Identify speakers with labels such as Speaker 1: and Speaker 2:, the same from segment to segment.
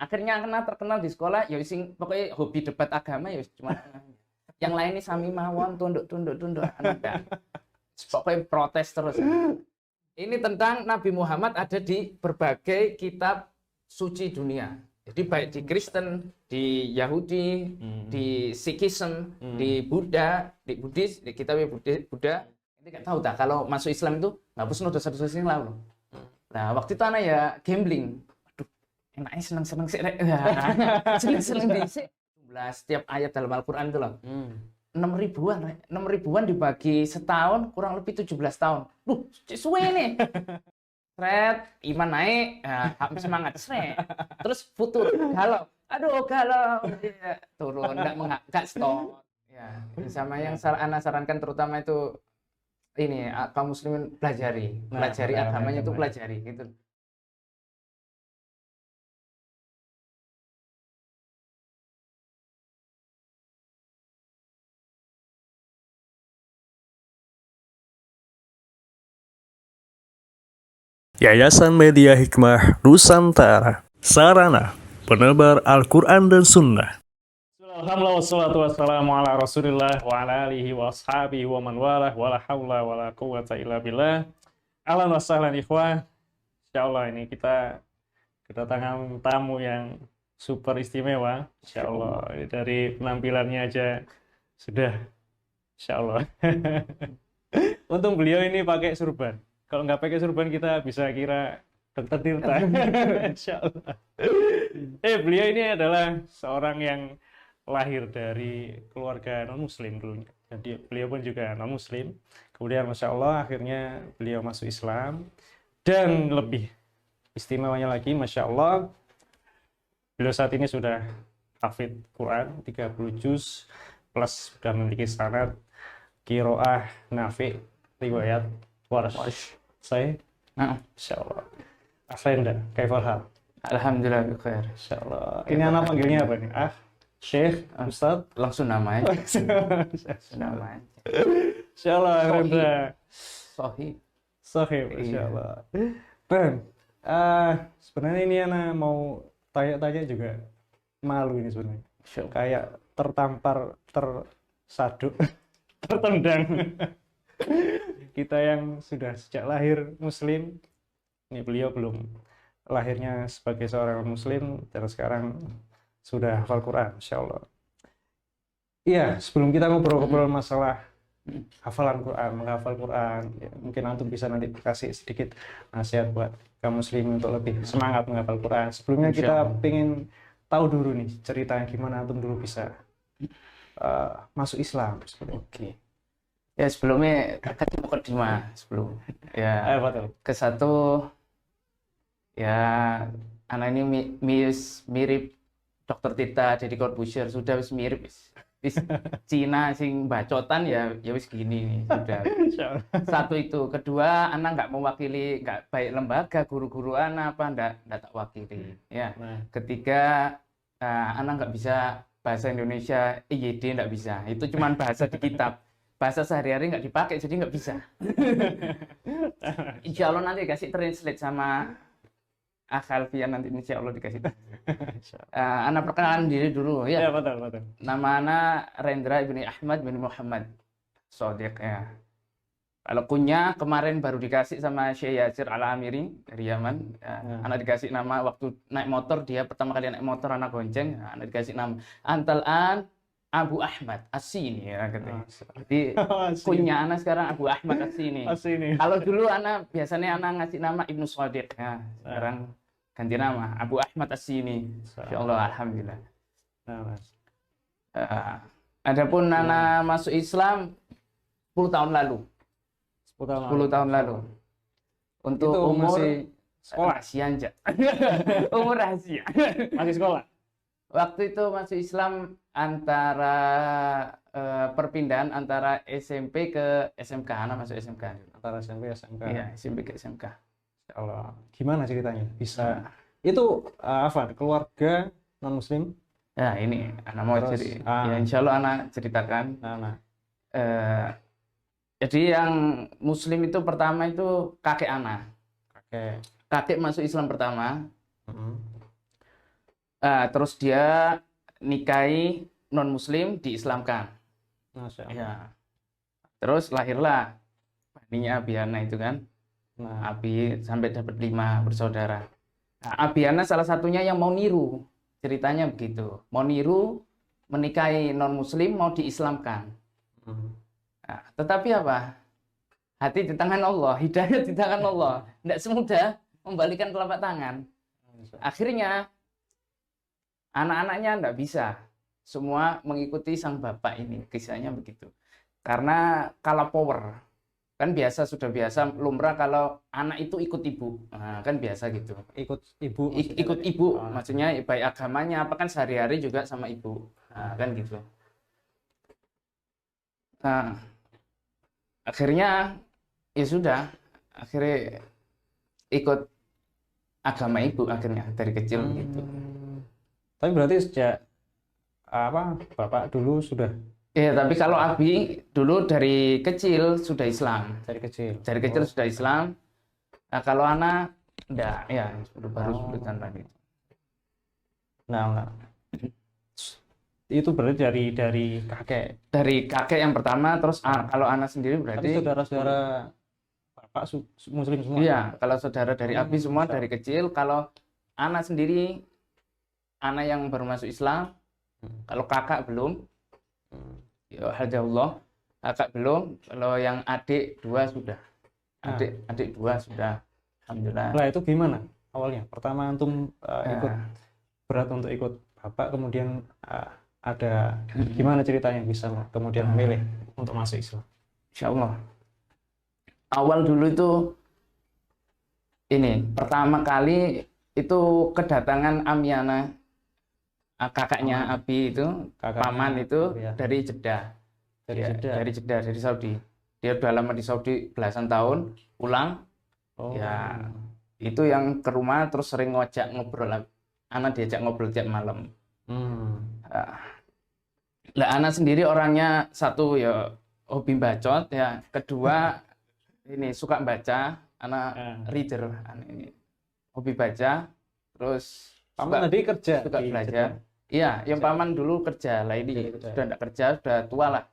Speaker 1: Akhirnya karena terkenal di sekolah, ya sing pokoknya hobi debat agama ya cuma yang lain ini sami mawon tunduk anak. Pokoknya protes terus. Ini tentang Nabi Muhammad ada di berbagai kitab suci dunia. Jadi baik di Kristen, di Yahudi, di Sikhism, di Buddha, di Buddhis, di kitab Buddha. Ini nggak tahu tak kalau masuk Islam itu ngapus dosa-dosa yang lalu. Nah waktu itu anak ya gambling. Aduh, enaknya seneng sih. Seneng di setiap ayat dalam Al-Quran itu loh. 6 ribuan dibagi setahun kurang lebih 17 tahun. Suwe nih. Sret, iman naik, semangat sret. Terus futur galau. Aduh, galau. Ya, turun, enggak stop. Ya, sama yang Ana sarankan terutama itu ini kaum muslimin pelajari agamanya itu pelajari gitu.
Speaker 2: Yayasan Media Hikmah Nusantara, sarana penebar Al-Quran dan Sunnah.
Speaker 3: Alhamdulillah wassalatu wassalamu ala Rasulillah wa ala alihi wa ashabihi wa man walah wa la haula wa la quwwata illa billah. Ahlan wa sahlan ikhwah. Insyaallah ini kita kedatangan tamu yang super istimewa. Insyaallah dari penampilannya aja sudah insyaallah. Untung beliau ini pakai surban. Kalau nggak pakai surban kita bisa kira Dokter Tirta. Insyaallah. Beliau ini adalah seorang yang lahir dari keluarga non-muslim dulu. Jadi beliau pun juga non-muslim. Kemudian Masya Allah akhirnya beliau masuk Islam. Dan lebih istimewanya lagi Masya Allah, beliau saat ini sudah hafidh Quran 30 juz plus sudah memiliki sanad qiraah nafi riwayat warsh. Saya Masya Allah. Afenda, kaifal hal?
Speaker 1: Alhamdulillah khair.
Speaker 3: Masya Allah. Ini anak panggilnya apa nih? Syekh, Ustadz?
Speaker 1: Langsung namanya. Namanya.
Speaker 3: Masya Allah, Rendra. Sohib, Masya Allah. Dan, sebenarnya ini anak mau tanya-tanya juga malu ini sebenarnya. Kayak tertampar, tersaduk, tertendang. Kita yang sudah sejak lahir muslim, ini beliau belum lahirnya sebagai seorang muslim dan sekarang sudah hafal Quran, Masya Allah. Iya, sebelum kita ngobrol-ngobrol masalah hafalan Quran, menghafal Quran, ya, mungkin antum bisa nanti kasih sedikit nasihat buat kaum muslim untuk lebih semangat menghafal Quran. Sebelumnya kita pengen tahu dulu nih ceritanya gimana antum dulu bisa masuk Islam.
Speaker 1: Oke. Ya sebelumnya kasih mukadimah sebelum ya ke satu ya anak ini mirip Dokter Tirta, Deddy Corbuzier sudah wis mirip wis Cina sing bacotan ya wis gini nih sudah. Satu itu, kedua anak nggak mewakili nggak baik lembaga guru-guru anak apa nggak tak wakili ya. Ketiga anak nggak bisa bahasa Indonesia IYD nggak bisa, itu cuman bahasa di kitab. Bahasa sehari-hari nggak dipakai, jadi nggak bisa. Insya Allah nanti dikasih translate sama Akhalfian nanti insya Allah dikasih. Anak perkenalan diri dulu ya.
Speaker 3: Ya betul.
Speaker 1: Nama anak Rendra ibni Ahmad bin Muhammad Shodiq ya. Kalau kunya kemarin baru dikasih sama Syekh Yasir Al-Amiri dari Yaman. Anak dikasih nama waktu naik motor, dia pertama kali naik motor anak gonceng. Anak dikasih nama Antal-an Abu Ahmad As-Sini ya katanya. Jadi kunya anak sekarang Abu Ahmad As-Sini. Kalau dulu anak biasanya anak ngasih nama Ibnu Shodiq ya. Sekarang ganti nama Abu Ahmad As-Sini. Insyaallah alhamdulillah. Adapun anak masuk Islam 10 tahun lalu. 10 tahun lalu. Untuk
Speaker 3: itu
Speaker 1: umur
Speaker 3: masih sekolah
Speaker 1: rahasia. Umur rahasia.
Speaker 3: Masih sekolah.
Speaker 1: Waktu itu masuk Islam antara perpindahan antara SMP ke SMK, anak masuk SMK.
Speaker 3: Antara SMP ke SMK.
Speaker 1: Iya, SMP ke SMK.
Speaker 3: Allah. Gimana ceritanya? Bisa itu apa? Keluarga non muslim?
Speaker 1: Ya ini anak mau ya insya Allah anak ceritakan. Jadi yang muslim itu pertama itu kakek anak. Kakek masuk Islam pertama. Terus dia nikahi non muslim, diislamkan.
Speaker 3: Masya Allah.
Speaker 1: Ya. Terus lahirlah Baninya Abiana itu kan.
Speaker 3: Nah,
Speaker 1: Abi sampai dapat 5 bersaudara. Nah, Abiana salah satunya yang mau niru. Ceritanya begitu. Mau niru menikahi non muslim, mau diislamkan.
Speaker 3: hmm.
Speaker 1: Nah, tetapi apa? Hati di tangan Allah, hidayah di tangan Allah. Tidak semudah membalikan telapak tangan. Akhirnya anak-anaknya tidak bisa semua mengikuti sang bapak ini. Kisahnya begitu. Karena kalah power. Kan sudah biasa lumrah kalau anak itu ikut ibu. Nah, kan biasa gitu.
Speaker 3: Ikut ibu.
Speaker 1: Ikut ibu,
Speaker 3: Oh.
Speaker 1: maksudnya baik agamanya apa kan sehari-hari juga sama ibu. Nah, kan gitu. Nah, akhirnya ya sudah, akhirnya ikut agama ibu akhirnya dari kecil gitu.
Speaker 3: Tapi berarti sejak bapak dulu sudah
Speaker 1: Ya, tapi kalau Abi dulu dari kecil sudah Islam.
Speaker 3: dari kecil.
Speaker 1: Dari kecil sudah Islam. Nah, kalau anak enggak, ya baru sebutan lagi.
Speaker 3: Nah, itu berarti dari kakek.
Speaker 1: Dari kakek yang pertama, terus kalau anak sendiri
Speaker 3: Tapi
Speaker 1: berarti
Speaker 3: saudara-saudara bapak muslim semua.
Speaker 1: iya, kalau saudara dari Abi semua dari kecil. Kalau anak sendiri, anak yang baru masuk Islam, kalau kakak belum, ya alhamdulillah, kakak belum. Kalau yang adik 2 sudah, adik 2 sudah, alhamdulillah.
Speaker 3: Nah, itu gimana awalnya? Pertama antum ikut
Speaker 1: Nah,
Speaker 3: berat untuk ikut bapak, kemudian ada gimana ceritanya bisa kemudian memilih untuk masuk Islam?
Speaker 1: Insya Allah. Awal dulu itu ini pertama kali itu kedatangan Amyana, kakaknya Abi itu,
Speaker 3: Kakaknya
Speaker 1: paman itu
Speaker 3: Abi, ya.
Speaker 1: dari Jeddah.
Speaker 3: Dari
Speaker 1: Ya,
Speaker 3: Jeddah.
Speaker 1: dari Jeddah, dari Saudi. Dia udah lama di Saudi belasan tahun, pulang.
Speaker 3: Oh.
Speaker 1: Ya, itu yang ke rumah terus sering ngajak ngobrol. Anak diajak ngobrol tiap malam. Lah anak sendiri orangnya satu ya hobi bacot ya, kedua ini suka baca, anak reader, anak ini hobi baca, terus
Speaker 3: Paman tadi kerja
Speaker 1: suka
Speaker 3: di
Speaker 1: belajar.
Speaker 3: Jeddah.
Speaker 1: Iya, yang paman dulu kerja, lah ini
Speaker 3: Kerja.
Speaker 1: sudah tidak kerja, sudah tua lah,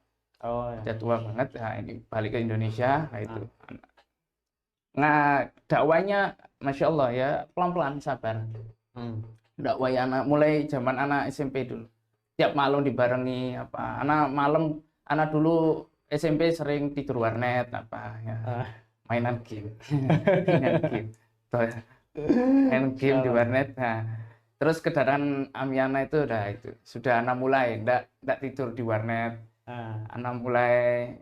Speaker 3: Oh ya.
Speaker 1: sudah tua banget. Nah ini balik ke Indonesia, nah itu. Nah dakwanya, masya Allah ya pelan-pelan sabar. Dakwah anak mulai zaman anak SMP dulu. Tiap malam dibarengi apa? Anak dulu SMP sering tidur warnet apa ya. Mainan game. Mainan game. Tuh, ya. Main game di warnet. Nah, terus kedatangan Amyana itu sudah anak mulai enggak tidur di warnet. Anak mulai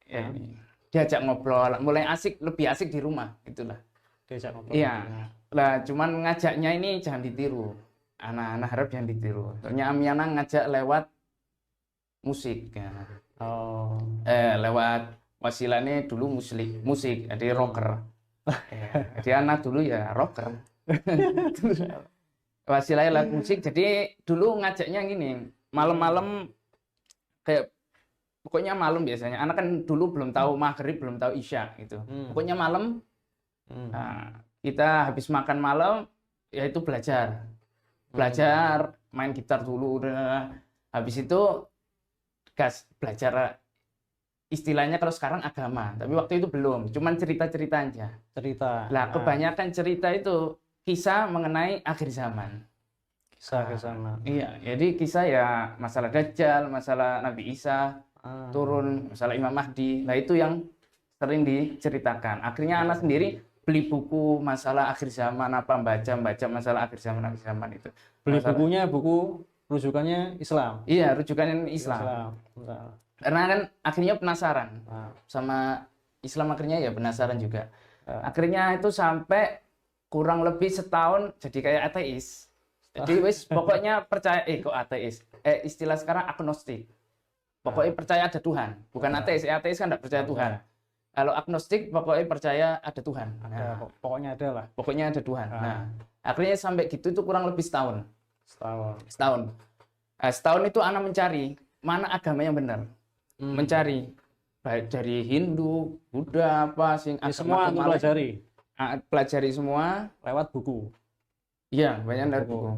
Speaker 1: ya ini, diajak ngobrol, mulai lebih asik di rumah gitulah.
Speaker 3: Diajak ngobrol.
Speaker 1: Iya. Lah cuman ngajaknya ini jangan ditiru. Anak-anak harap jangan ditiru. Soalnya Amyana ngajak lewat musik ya.
Speaker 3: Oh.
Speaker 1: Lewat wasilahnya dulu musik, jadi rocker. Jadi anak dulu ya rocker. Wasilahnya lewat musik, jadi dulu ngajaknya gini, malam-malam kayak pokoknya malam biasanya. Anak kan dulu belum tahu maghrib, belum tahu isya gitu. Pokoknya malam. Nah, kita habis makan malam yaitu belajar main gitar dulu udah. Habis itu belajar istilahnya kalau sekarang agama, tapi waktu itu belum, cuman cerita-cerita aja. Lah kebanyakan cerita itu kisah mengenai akhir zaman.
Speaker 3: Kisah ke sana.
Speaker 1: Iya, jadi kisah ya masalah Dajjal, masalah Nabi Isa turun, masalah Imam Mahdi. Nah itu yang sering diceritakan. Akhirnya anak sendiri beli buku masalah akhir zaman, apa baca masalah akhir zaman itu.
Speaker 3: Beli bukunya, buku rujukannya Islam.
Speaker 1: Iya, rujukannya Islam. Karena kan akhirnya penasaran sama Islam, akhirnya ya penasaran juga. Akhirnya itu sampai kurang lebih setahun jadi kayak ateis. Jadi wis pokoknya percaya kok ateis. Istilah sekarang agnostik. Pokoknya percaya ada Tuhan, bukan ateis. Ateis kan tidak percaya Tuhan. Kalau agnostik pokoknya percaya ada Tuhan.
Speaker 3: Pokoknya ada lah.
Speaker 1: Pokoknya ada Tuhan. Nah, akhirnya sampai gitu itu kurang lebih setahun. Setahun itu anak mencari mana agama yang benar. Mencari baik dari Hindu, Buddha, apa sing
Speaker 3: semua aku pelajari.
Speaker 1: Pelajari semua
Speaker 3: Lewat buku.
Speaker 1: Iya, banyak dari buku.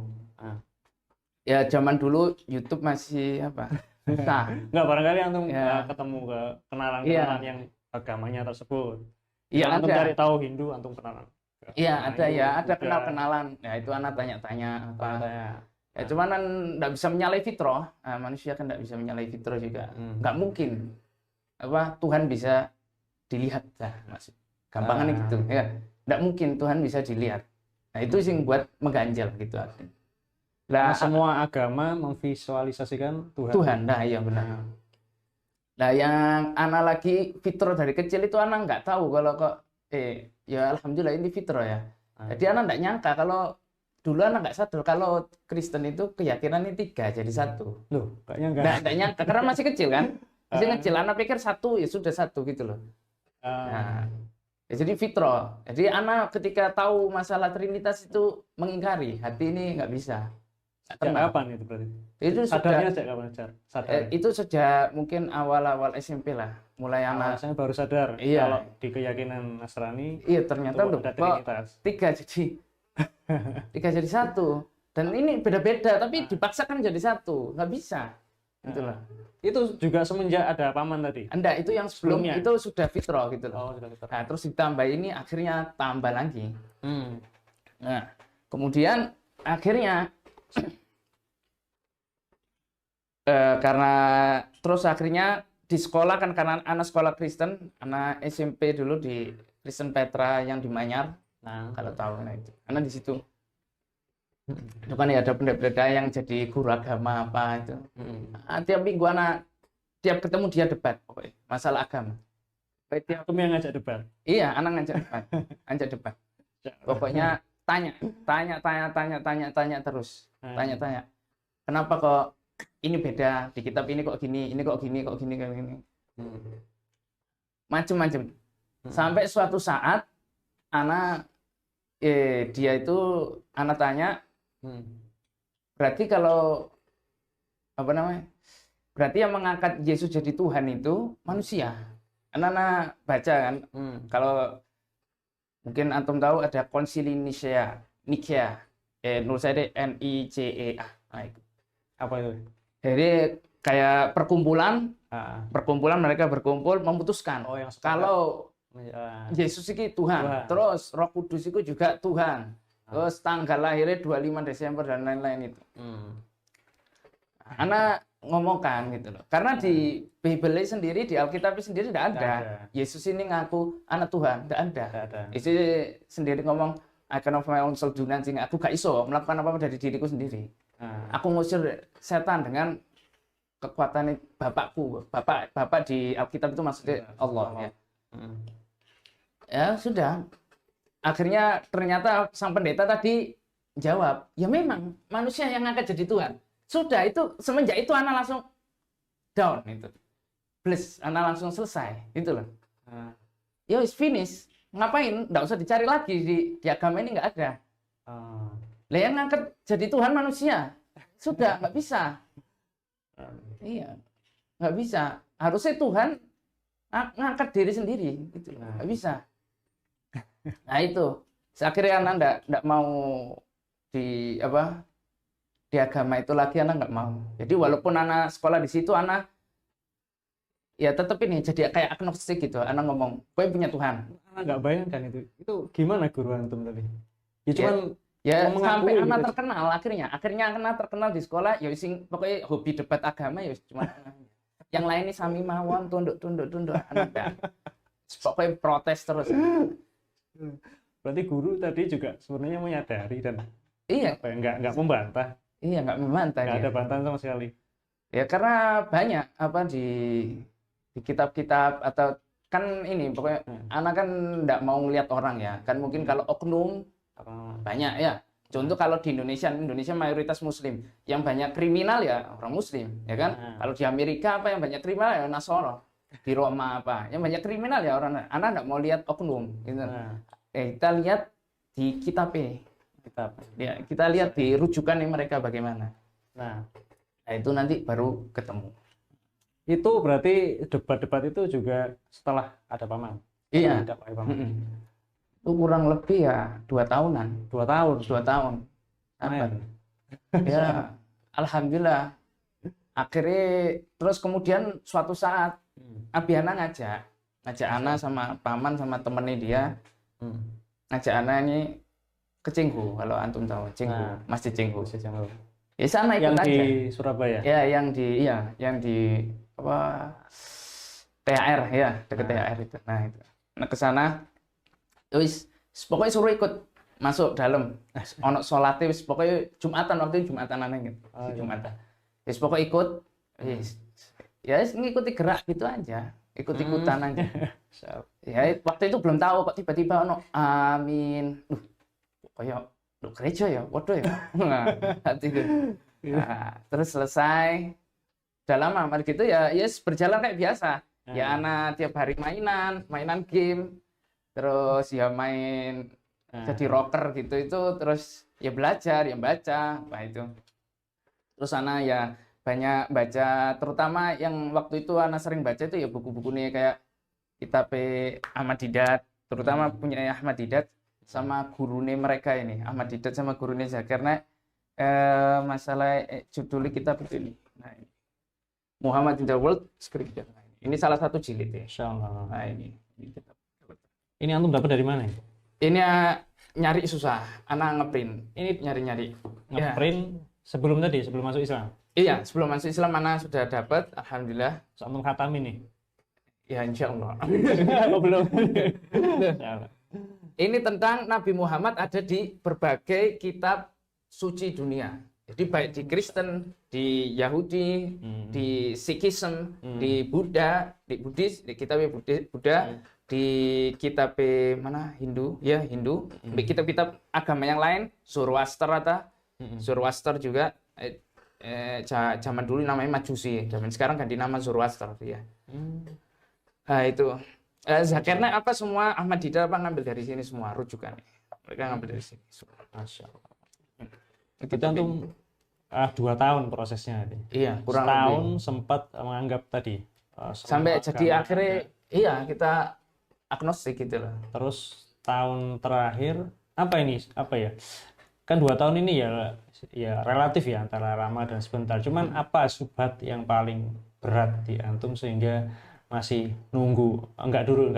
Speaker 1: Ya zaman dulu YouTube masih apa? Susah.
Speaker 3: Nggak, barangkali antum
Speaker 1: Ya.
Speaker 3: ketemu ke kenalan-kenalan
Speaker 1: Iya.
Speaker 3: yang agamanya tersebut.
Speaker 1: Iya
Speaker 3: Misal antum
Speaker 1: ada.
Speaker 3: cari tahu Hindu, antum kenalan.
Speaker 1: Iya
Speaker 3: Nah,
Speaker 1: ada
Speaker 3: Hindu,
Speaker 1: ya, ada
Speaker 3: Buddha,
Speaker 1: kenal-kenalan. Ya itu anak tanya-tanya apa.
Speaker 3: saya.
Speaker 1: Ya cuman kan nggak bisa menyalahi fitrah. Nah, manusia kan nggak bisa menyalahi fitrah juga. Nggak mungkin. Apa Tuhan bisa dilihat dah maksud. Gampangannya gitu ya. Nggak mungkin Tuhan bisa dilihat. Nah itu sih buat mengganjal gitu.
Speaker 3: Nah,
Speaker 1: Lah
Speaker 3: semua agama memvisualisasikan Tuhan.
Speaker 1: Tuhan, nah iya benar. Nah yang anak lagi fitrah dari kecil itu anak nggak tahu kalau kok ya alhamdulillah ini fitrah ya. Jadi anak nggak nyangka kalau dulu anak nggak sadar kalau Kristen itu keyakinannya 3 jadi 1.
Speaker 3: Loh, kayaknya enggak.
Speaker 1: Nggak nyangka karena masih kecil kan. Masih kecil, anak pikir 1 ya sudah 1 gitu loh. Nah, ya jadi fitrah. Jadi anak ketika tahu masalah Trinitas itu mengingkari, hati ini nggak bisa. Nggak
Speaker 3: Sejak
Speaker 1: tenang.
Speaker 3: kapan itu berarti?
Speaker 1: Itu
Speaker 3: Sadarnya
Speaker 1: sudah
Speaker 3: sejak kapan? Sadar.
Speaker 1: itu sejak mungkin awal-awal SMP lah, mulai anak.
Speaker 3: Saya baru sadar
Speaker 1: Iya.
Speaker 3: kalau di keyakinan Nasrani
Speaker 1: Iya ternyata
Speaker 3: itu
Speaker 1: loh,
Speaker 3: ada
Speaker 1: kok
Speaker 3: Trinitas.
Speaker 1: 3 jadi 3 jadi 1. Dan ini beda-beda tapi dipaksakan jadi 1, nggak bisa. Itulah.
Speaker 3: Itu juga semenjak ada paman tadi.
Speaker 1: Enggak, itu yang sebelum
Speaker 3: Sebelumnya?
Speaker 1: itu sudah fitrah gitu loh.
Speaker 3: Oh, sudah kita.
Speaker 1: Nah, terus ditambah ini akhirnya tambah lagi.
Speaker 3: Hmm.
Speaker 1: Nah, kemudian akhirnya karena terus akhirnya di sekolah kan karena anak sekolah Kristen, anak SMP dulu di Kristen Petra yang di Manyar,
Speaker 3: Nah,
Speaker 1: kalau tahu nah itu. Karena di situ itu kan ya ada pendeta yang jadi guru agama apa itu. Tiap minggu anak tiap ketemu dia debat pokoknya masalah agama. Tiap,
Speaker 3: itu yang ngajak debat.
Speaker 1: iya, anak ngajak debat. Pokoknya tanya terus. Tanya. Kenapa kok ini beda di kitab ini kok gini kok gini. Macem-macem. Sampai suatu saat anak dia itu anak tanya, berarti kalau apa namanya? Berarti yang mengangkat Yesus jadi Tuhan itu manusia. Anak-anak baca kan, kalau mungkin antum tahu ada konsili Nicea, nulis saya NICEA. Nah, itu.
Speaker 3: Apa itu?
Speaker 1: Jadi kayak perkumpulan mereka berkumpul memutuskan
Speaker 3: Oh, yang
Speaker 1: kalau
Speaker 3: ya.
Speaker 1: Yesus itu Tuhan, terus Roh Kudus itu juga Tuhan, terus tanggal lahirnya 25 Desember dan lain-lain itu. Anak ngomongkan gitu loh. Karena di Bible sendiri, di Alkitab sendiri tidak ada. Yesus ini ngaku anak Tuhan, tidak ada. Yesus sendiri ngomong, I cannot of my own self do nothing. Aku gak iso melakukan apa-apa dari diriku sendiri. Aku ngusir setan dengan kekuatan Bapakku. Bapak di Alkitab itu maksudnya Allah ya. Ya sudah. Akhirnya ternyata sang pendeta tadi jawab, ya memang manusia yang ngangkat jadi Tuhan. Sudah itu semenjak itu anak langsung down itu. Bless, anak langsung selesai, itu loh. Ya wis finish. Ngapain? Nggak usah dicari lagi di agama ini nggak ada. Lah yang ngangkat jadi Tuhan manusia. Sudah nggak bisa. Iya, nggak bisa. Harusnya Tuhan ngangkat diri sendiri, gitu. Nggak bisa. Nah itu. Akhirnya anak nggak mau di agama itu lagi, anak nggak mau. Jadi walaupun anak sekolah di situ, anak ya tetap ini jadi kayak agnostik gitu. Anak ngomong, gue punya Tuhan.
Speaker 3: Anak nggak bayangkan itu. Itu gimana guru antum tadi? Ya cuman
Speaker 1: ya
Speaker 3: mengakui
Speaker 1: sampai anak
Speaker 3: gitu.
Speaker 1: terkenal akhirnya anak terkenal di sekolah ya pokoknya hobi debat agama ya cuma yang lain ini sami mawon tunduk anak ya. Pokoknya protes terus.
Speaker 3: Berarti guru tadi juga sebenarnya menyadari dan
Speaker 1: Iya,
Speaker 3: nggak membantah.
Speaker 1: iya nggak membantah
Speaker 3: Nggak
Speaker 1: dia.
Speaker 3: ada bantahan sama sekali.
Speaker 1: Ya karena banyak di kitab-kitab atau kan ini pokoknya anak kan nggak mau ngelihat orang ya kan mungkin kalau oknum banyak ya. Contoh kalau di Indonesia mayoritas Muslim, yang banyak kriminal ya orang Muslim ya kan. Kalau di Amerika apa yang banyak kriminal ya Nasoro, di Roma apa yang banyak kriminal ya orang. Anak nggak mau lihat oknum gitu. Kita lihat di kitab-nya. Ya, kita lihat di rujukan mereka bagaimana.
Speaker 3: Nah,
Speaker 1: itu nanti baru ketemu.
Speaker 3: Itu berarti debat-debat itu juga setelah ada paman.
Speaker 1: Iya.
Speaker 3: Ada Pak Paman.
Speaker 1: Itu kurang lebih ya 2 tahunan.
Speaker 3: 2 tahun.
Speaker 1: 2 tahun. Apa? Ya, alhamdulillah akhirnya terus kemudian suatu saat Abiana ngajak Ana sama paman sama temennya dia ngajak Ana ini ke Cengho, kalau antum tahu Cengho, Masjid Cengho. Ya sana ikut
Speaker 3: Yang
Speaker 1: aja.
Speaker 3: di Surabaya.
Speaker 1: Ya yang di apa THR ya, dekat THR itu. Nah itu. Nah ke sana wis pokoknya suruh ikut masuk dalam. Ono salate wis pokoknya Jumatan, waktu itu Jumatan aneh gitu. Jumatan. Wis pokoknya ikut wis ya ngikuti gerak gitu aja. Ikut-ikutan aja. Ya waktu itu belum tahu kok tiba-tiba ono amin. Kayak gereja ya, waduh ya. Nah, hati gitu. Nah, terus selesai. Udah lama, mari gitu ya, yes berjalan kayak biasa. Ya anak tiap hari mainan game. Terus ya main jadi rocker gitu itu, terus ya belajar, ya baca, apa itu. Terus anak ya banyak baca, terutama yang waktu itu anak sering baca itu ya buku-buku nih kayak kitab Ahmad Didat, terutama punya Ahmad Didat. Sama gurune mereka ini Ahmad Didat sama gurune Karena masalah judulnya kitab ini. Nah, ini Muhammad in the World Scripture. Nah, ini salah satu jilid ya.
Speaker 3: Insyaallah.
Speaker 1: Nah, ini kitab.
Speaker 3: Ini antum dapat dari mana?
Speaker 1: Ini nyari susah, anak ngeprint. Ini nyari-nyari.
Speaker 3: Ngeprint sebelum masuk Islam.
Speaker 1: Iya, sebelum masuk Islam mana sudah dapat, alhamdulillah.
Speaker 3: Antum khatamin nih.
Speaker 1: Ya insyaallah.
Speaker 3: Oh, belum. Insyaallah.
Speaker 1: Ini tentang Nabi Muhammad ada di berbagai kitab suci dunia. Jadi baik di Kristen, di Yahudi, di Sikhism, di Buddha, di Buddhis, di kitab Buddha, di kitab mana Hindu, ya Hindu, di kitab-kitab agama yang lain, Zoroaster Zoroaster juga zaman dulu namanya Majusi, zaman sekarang ganti nama Zoroaster ya. Nah itu. Karena apa semua Ahmad Didat ngambil dari sini semua rujukan. Mereka ngambil dari sini. Masya Allah.
Speaker 3: Kita untuk 2 tahun prosesnya.
Speaker 1: Iya, kurang
Speaker 3: setahun
Speaker 1: lebih.
Speaker 3: Sempat menganggap tadi.
Speaker 1: Sampai jadi akhirnya, iya kita agnostik gitu loh.
Speaker 3: Terus tahun terakhir apa ini? Apa ya? Kan 2 tahun ini ya relatif ya antara lama dan sebentar. Cuman apa subhat yang paling berat di antum sehingga masih nunggu enggak dulu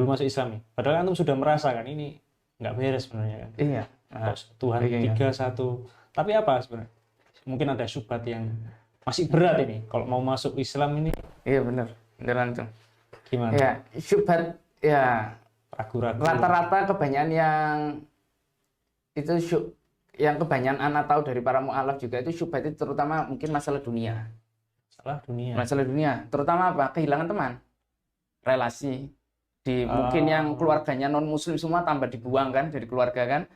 Speaker 3: masuk Islam nih. Padahal antum sudah merasakan ini enggak beres sebenarnya kan.
Speaker 1: Iya.
Speaker 3: Tuhan tiga satu. Tapi apa sebenarnya? Mungkin ada syubhat yang masih berat ini kalau mau masuk Islam ini.
Speaker 1: Iya beneran tuh.
Speaker 3: Gimana?
Speaker 1: Ya syubhat ya
Speaker 3: Ragu-ragu.
Speaker 1: rata-rata kebanyakan yang kebanyakan anak tahu dari para mu'alaf juga itu syubhat itu terutama mungkin masalah dunia. Masalah dunia, terutama apa? Kehilangan teman, relasi. Mungkin yang keluarganya non muslim semua tambah dibuang kan dari keluarga kan.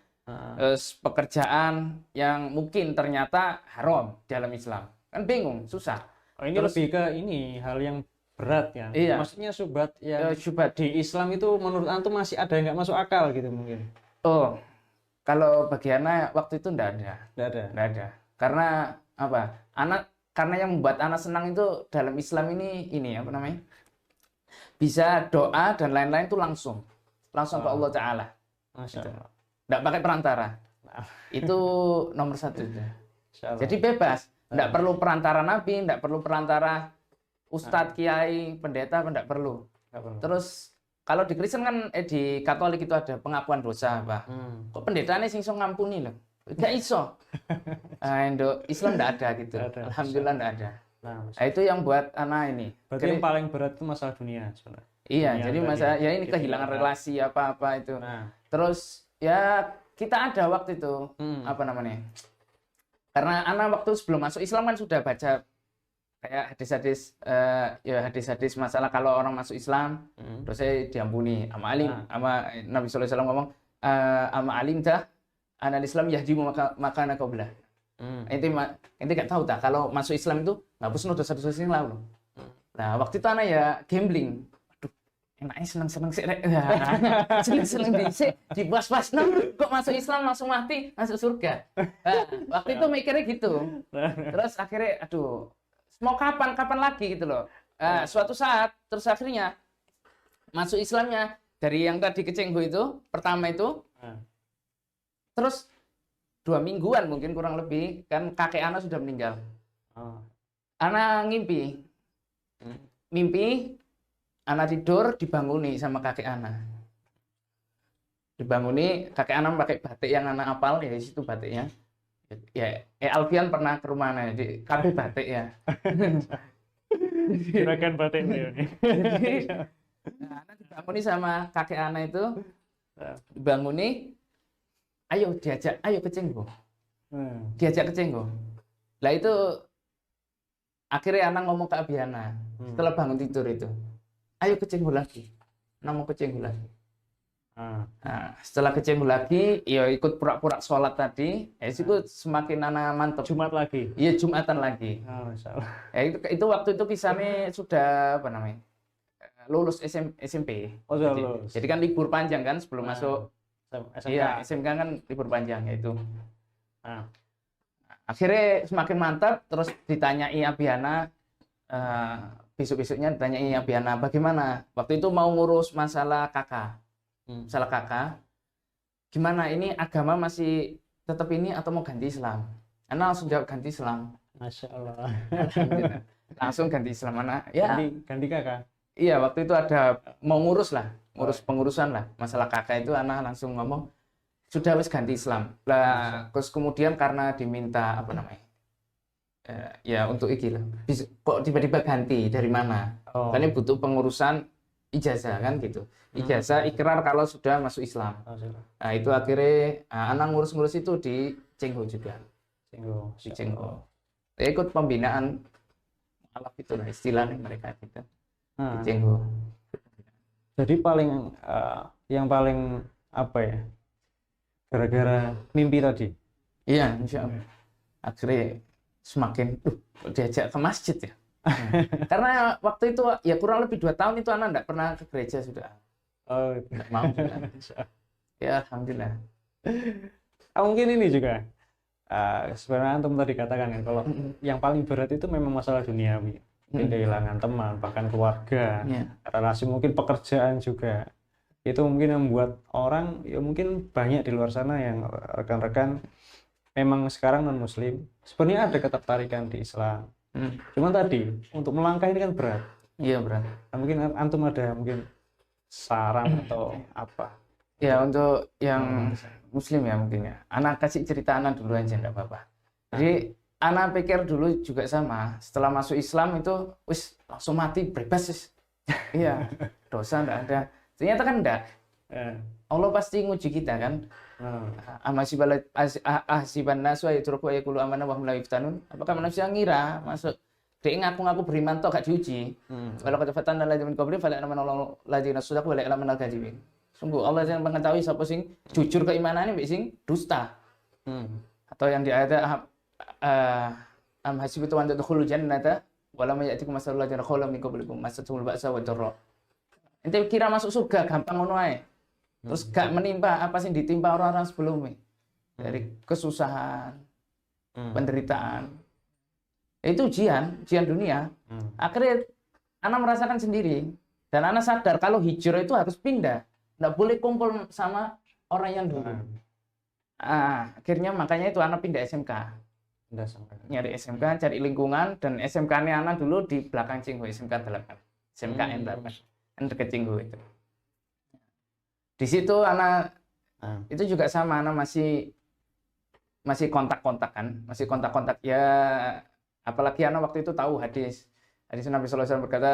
Speaker 1: Pekerjaan yang mungkin ternyata haram dalam Islam. Kan bingung, susah.
Speaker 3: Ini lebih ke ini hal yang berat ya.
Speaker 1: Iya.
Speaker 3: Maksudnya syubhat yang
Speaker 1: syubhat
Speaker 3: di Islam itu menurut antum masih ada yang nggak masuk akal gitu mungkin.
Speaker 1: Oh, kalau bagiannya waktu itu enggak ada. Karena apa? Karena yang membuat anak senang itu dalam Islam ini apa namanya? Bisa doa dan lain-lain itu langsung ke Allah Ta'ala.
Speaker 3: Masya Allah.
Speaker 1: Nggak pakai perantara. Itu nomor 1. Jadi bebas. Nggak perlu perantara Nabi, nggak perlu perantara Ustadz, Kiai, Pendeta, nggak perlu. Terus kalau di Kristen kan di Katolik itu ada pengakuan dosa, Pak. Kok pendetanya sing iso ngampuni loh? Gak iso. Islam nggak ada gitu. Alhamdulillah nggak ada. Nah, itu yang buat anak ini.
Speaker 3: Berarti yang paling berat itu masalah dunia sebenarnya.
Speaker 1: Iya, jadi masalah ya ini kehilangan relasi apa itu.
Speaker 3: Nah.
Speaker 1: Terus ya kita ada waktu itu apa namanya? Karena anak waktu sebelum masuk Islam kan sudah baca kayak hadis-hadis masalah kalau orang masuk Islam terus saya diampuni sama alim, sama Nabi sallallahu alaihi wasallam ngomong ama alim dah anal Islam yahdimu maka nakablah. Ente gak tahu tak kalau masuk Islam itu ngapus dosa-dosa yang lalu. Nah, waktu itu anak ya gambling. Aduh, enaknya seneng-seneng sih rek. Seneng-seneng di puas-puas kok masuk Islam langsung mati, masuk surga. Nah, waktu itu mikirnya gitu. Terus akhirnya aduh, mau kapan lagi gitu loh. Suatu saat terus akhirnya masuk Islamnya dari yang tadi ke Cengho itu pertama itu terus 2 mingguan mungkin kurang lebih, kan kakek Ana sudah meninggal.
Speaker 3: Oh.
Speaker 1: Ana mimpi, Ana tidur dibanguni sama kakek Ana. Dibanguni, kakek Ana pakai batik yang Ana apal, ya di situ batiknya. Ya, Alfian pernah ke rumah Ana, di kabeh batik ya.
Speaker 3: Gerakan batik ini.
Speaker 1: Jadi, Ana dibanguni sama kakek Ana itu, dibanguni, ayo ke Cengho. Diajak ke Cengho. Lah itu akhirnya Ana ngomong ke Abiana setelah bangun tidur itu, ayo ke Cengho lagi. Ana mau ke Cengho lagi. Nah, setelah ke Cengho lagi, ya ikut pura-pura sholat tadi, ya itu semakin Ana mantap.
Speaker 3: Jumat lagi.
Speaker 1: Iya, Jumatan lagi.
Speaker 3: Oh, masalah.
Speaker 1: Ya itu waktu itu kisahnya sudah apa namanya? Lulus SMP.
Speaker 3: Oh, sudah lulus.
Speaker 1: Jadi kan libur panjang kan sebelum masuk.
Speaker 3: SMK.
Speaker 1: Iya, SMK kan libur panjang ya itu.
Speaker 3: Nah.
Speaker 1: Akhirnya semakin mantap, terus ditanyai Abiana, besok-besoknya ditanyai Abiana, bagaimana? Waktu itu mau ngurus masalah kakak. Masalah kakak. Gimana ini agama masih tetap ini atau mau ganti Islam? Ana langsung jawab ganti Islam.
Speaker 3: Masya Allah.
Speaker 1: Langsung ganti Islam anak. Ya.
Speaker 3: Ganti kakak.
Speaker 1: Iya, waktu itu ada mau ngurus pengurusan lah. Masalah kakak itu Ana langsung ngomong, sudah wis ganti Islam. Lah, terus kemudian karena diminta apa namanya? Ya untuk iki lah. Kok tiba-tiba ganti dari mana? Karena butuh pengurusan ijazah kan gitu. Ijazah ikrar kalau sudah masuk Islam. Nah, itu akhirnya Ana ngurus-ngurus itu di Cengho juga. Di Cengho. Ya, ikut pembinaan alaf itu lah istilahnya mereka gitu. Di Cengho.
Speaker 3: Jadi yang paling apa ya? Gara-gara mimpi tadi.
Speaker 1: Iya, insya Allah. Akhirnya semakin diajak ke masjid ya. Karena waktu itu ya kurang lebih 2 tahun itu anak enggak pernah ke gereja sudah.
Speaker 3: Oh,
Speaker 1: enggak mau. Ya, alhamdulillah.
Speaker 3: Mungkin ini juga sebenarnya antum tadi katakan kan kalau yang paling berat itu memang masalah duniawi. Mungkin kehilangan teman, bahkan keluarga, relasi, mungkin pekerjaan juga. Itu mungkin membuat orang, ya mungkin banyak di luar sana yang rekan-rekan memang sekarang non-muslim, sebenarnya ada ketertarikan di Islam. Cuman tadi, untuk melangkah ini kan berat.
Speaker 1: Iya, berat.
Speaker 3: Nah, mungkin antum ada mungkin saran atau apa?
Speaker 1: Ya, untuk yang muslim ya mungkin ya. Anak kasih cerita anak dulu aja, enggak apa-apa. Jadi, anak pikir dulu juga sama, setelah masuk Islam itu, wis langsung mati, bebas wis. Iya, dosa enggak ada. Ternyata kan enggak. Allah pasti nguji kita kan. Ahsiban nasu ayatruku ayakulu amanah wa hum la yuftanun. Apakah manusia ngira masuk dia ngaku-ngaku beriman toh gak diuji. Kalau kata fatan dan ladzim min qabli fala ya'lamu ladzina sadaqu wa la ya'lamu al-kadzibin. Sungguh Allah yang mengetahui siapa sing jujur keimanannya mbek sing dusta. Atau yang di ayat am hasibtu an tadkhulul jannata wa lam ya'tikum masalul ladzina khalu min qablikum masatul ba'sa wa dharra. Ente kira masuk surga gampang ngono ae. Terus gak menimpa apa sih ditimpa orang-orang sebelumnya. Dari kesusahan, penderitaan. Itu ujian dunia. Akhirnya anak merasakan sendiri. Dan anak sadar kalau hijrah itu harus pindah. Nggak boleh kumpul sama orang yang dulu. Akhirnya makanya itu anak pindah SMK. Nyari SMK, cari lingkungan. Dan SMK-nya anak dulu di belakang Cengho, SMK 8. SMKN 8. Kan deket Cengho itu. Di situ anak itu juga sama, anak masih kontak-kontak kan, masih kontak-kontak ya. Apalagi anak waktu itu tahu hadis Nabi sallallahu alaihi wasallam berkata,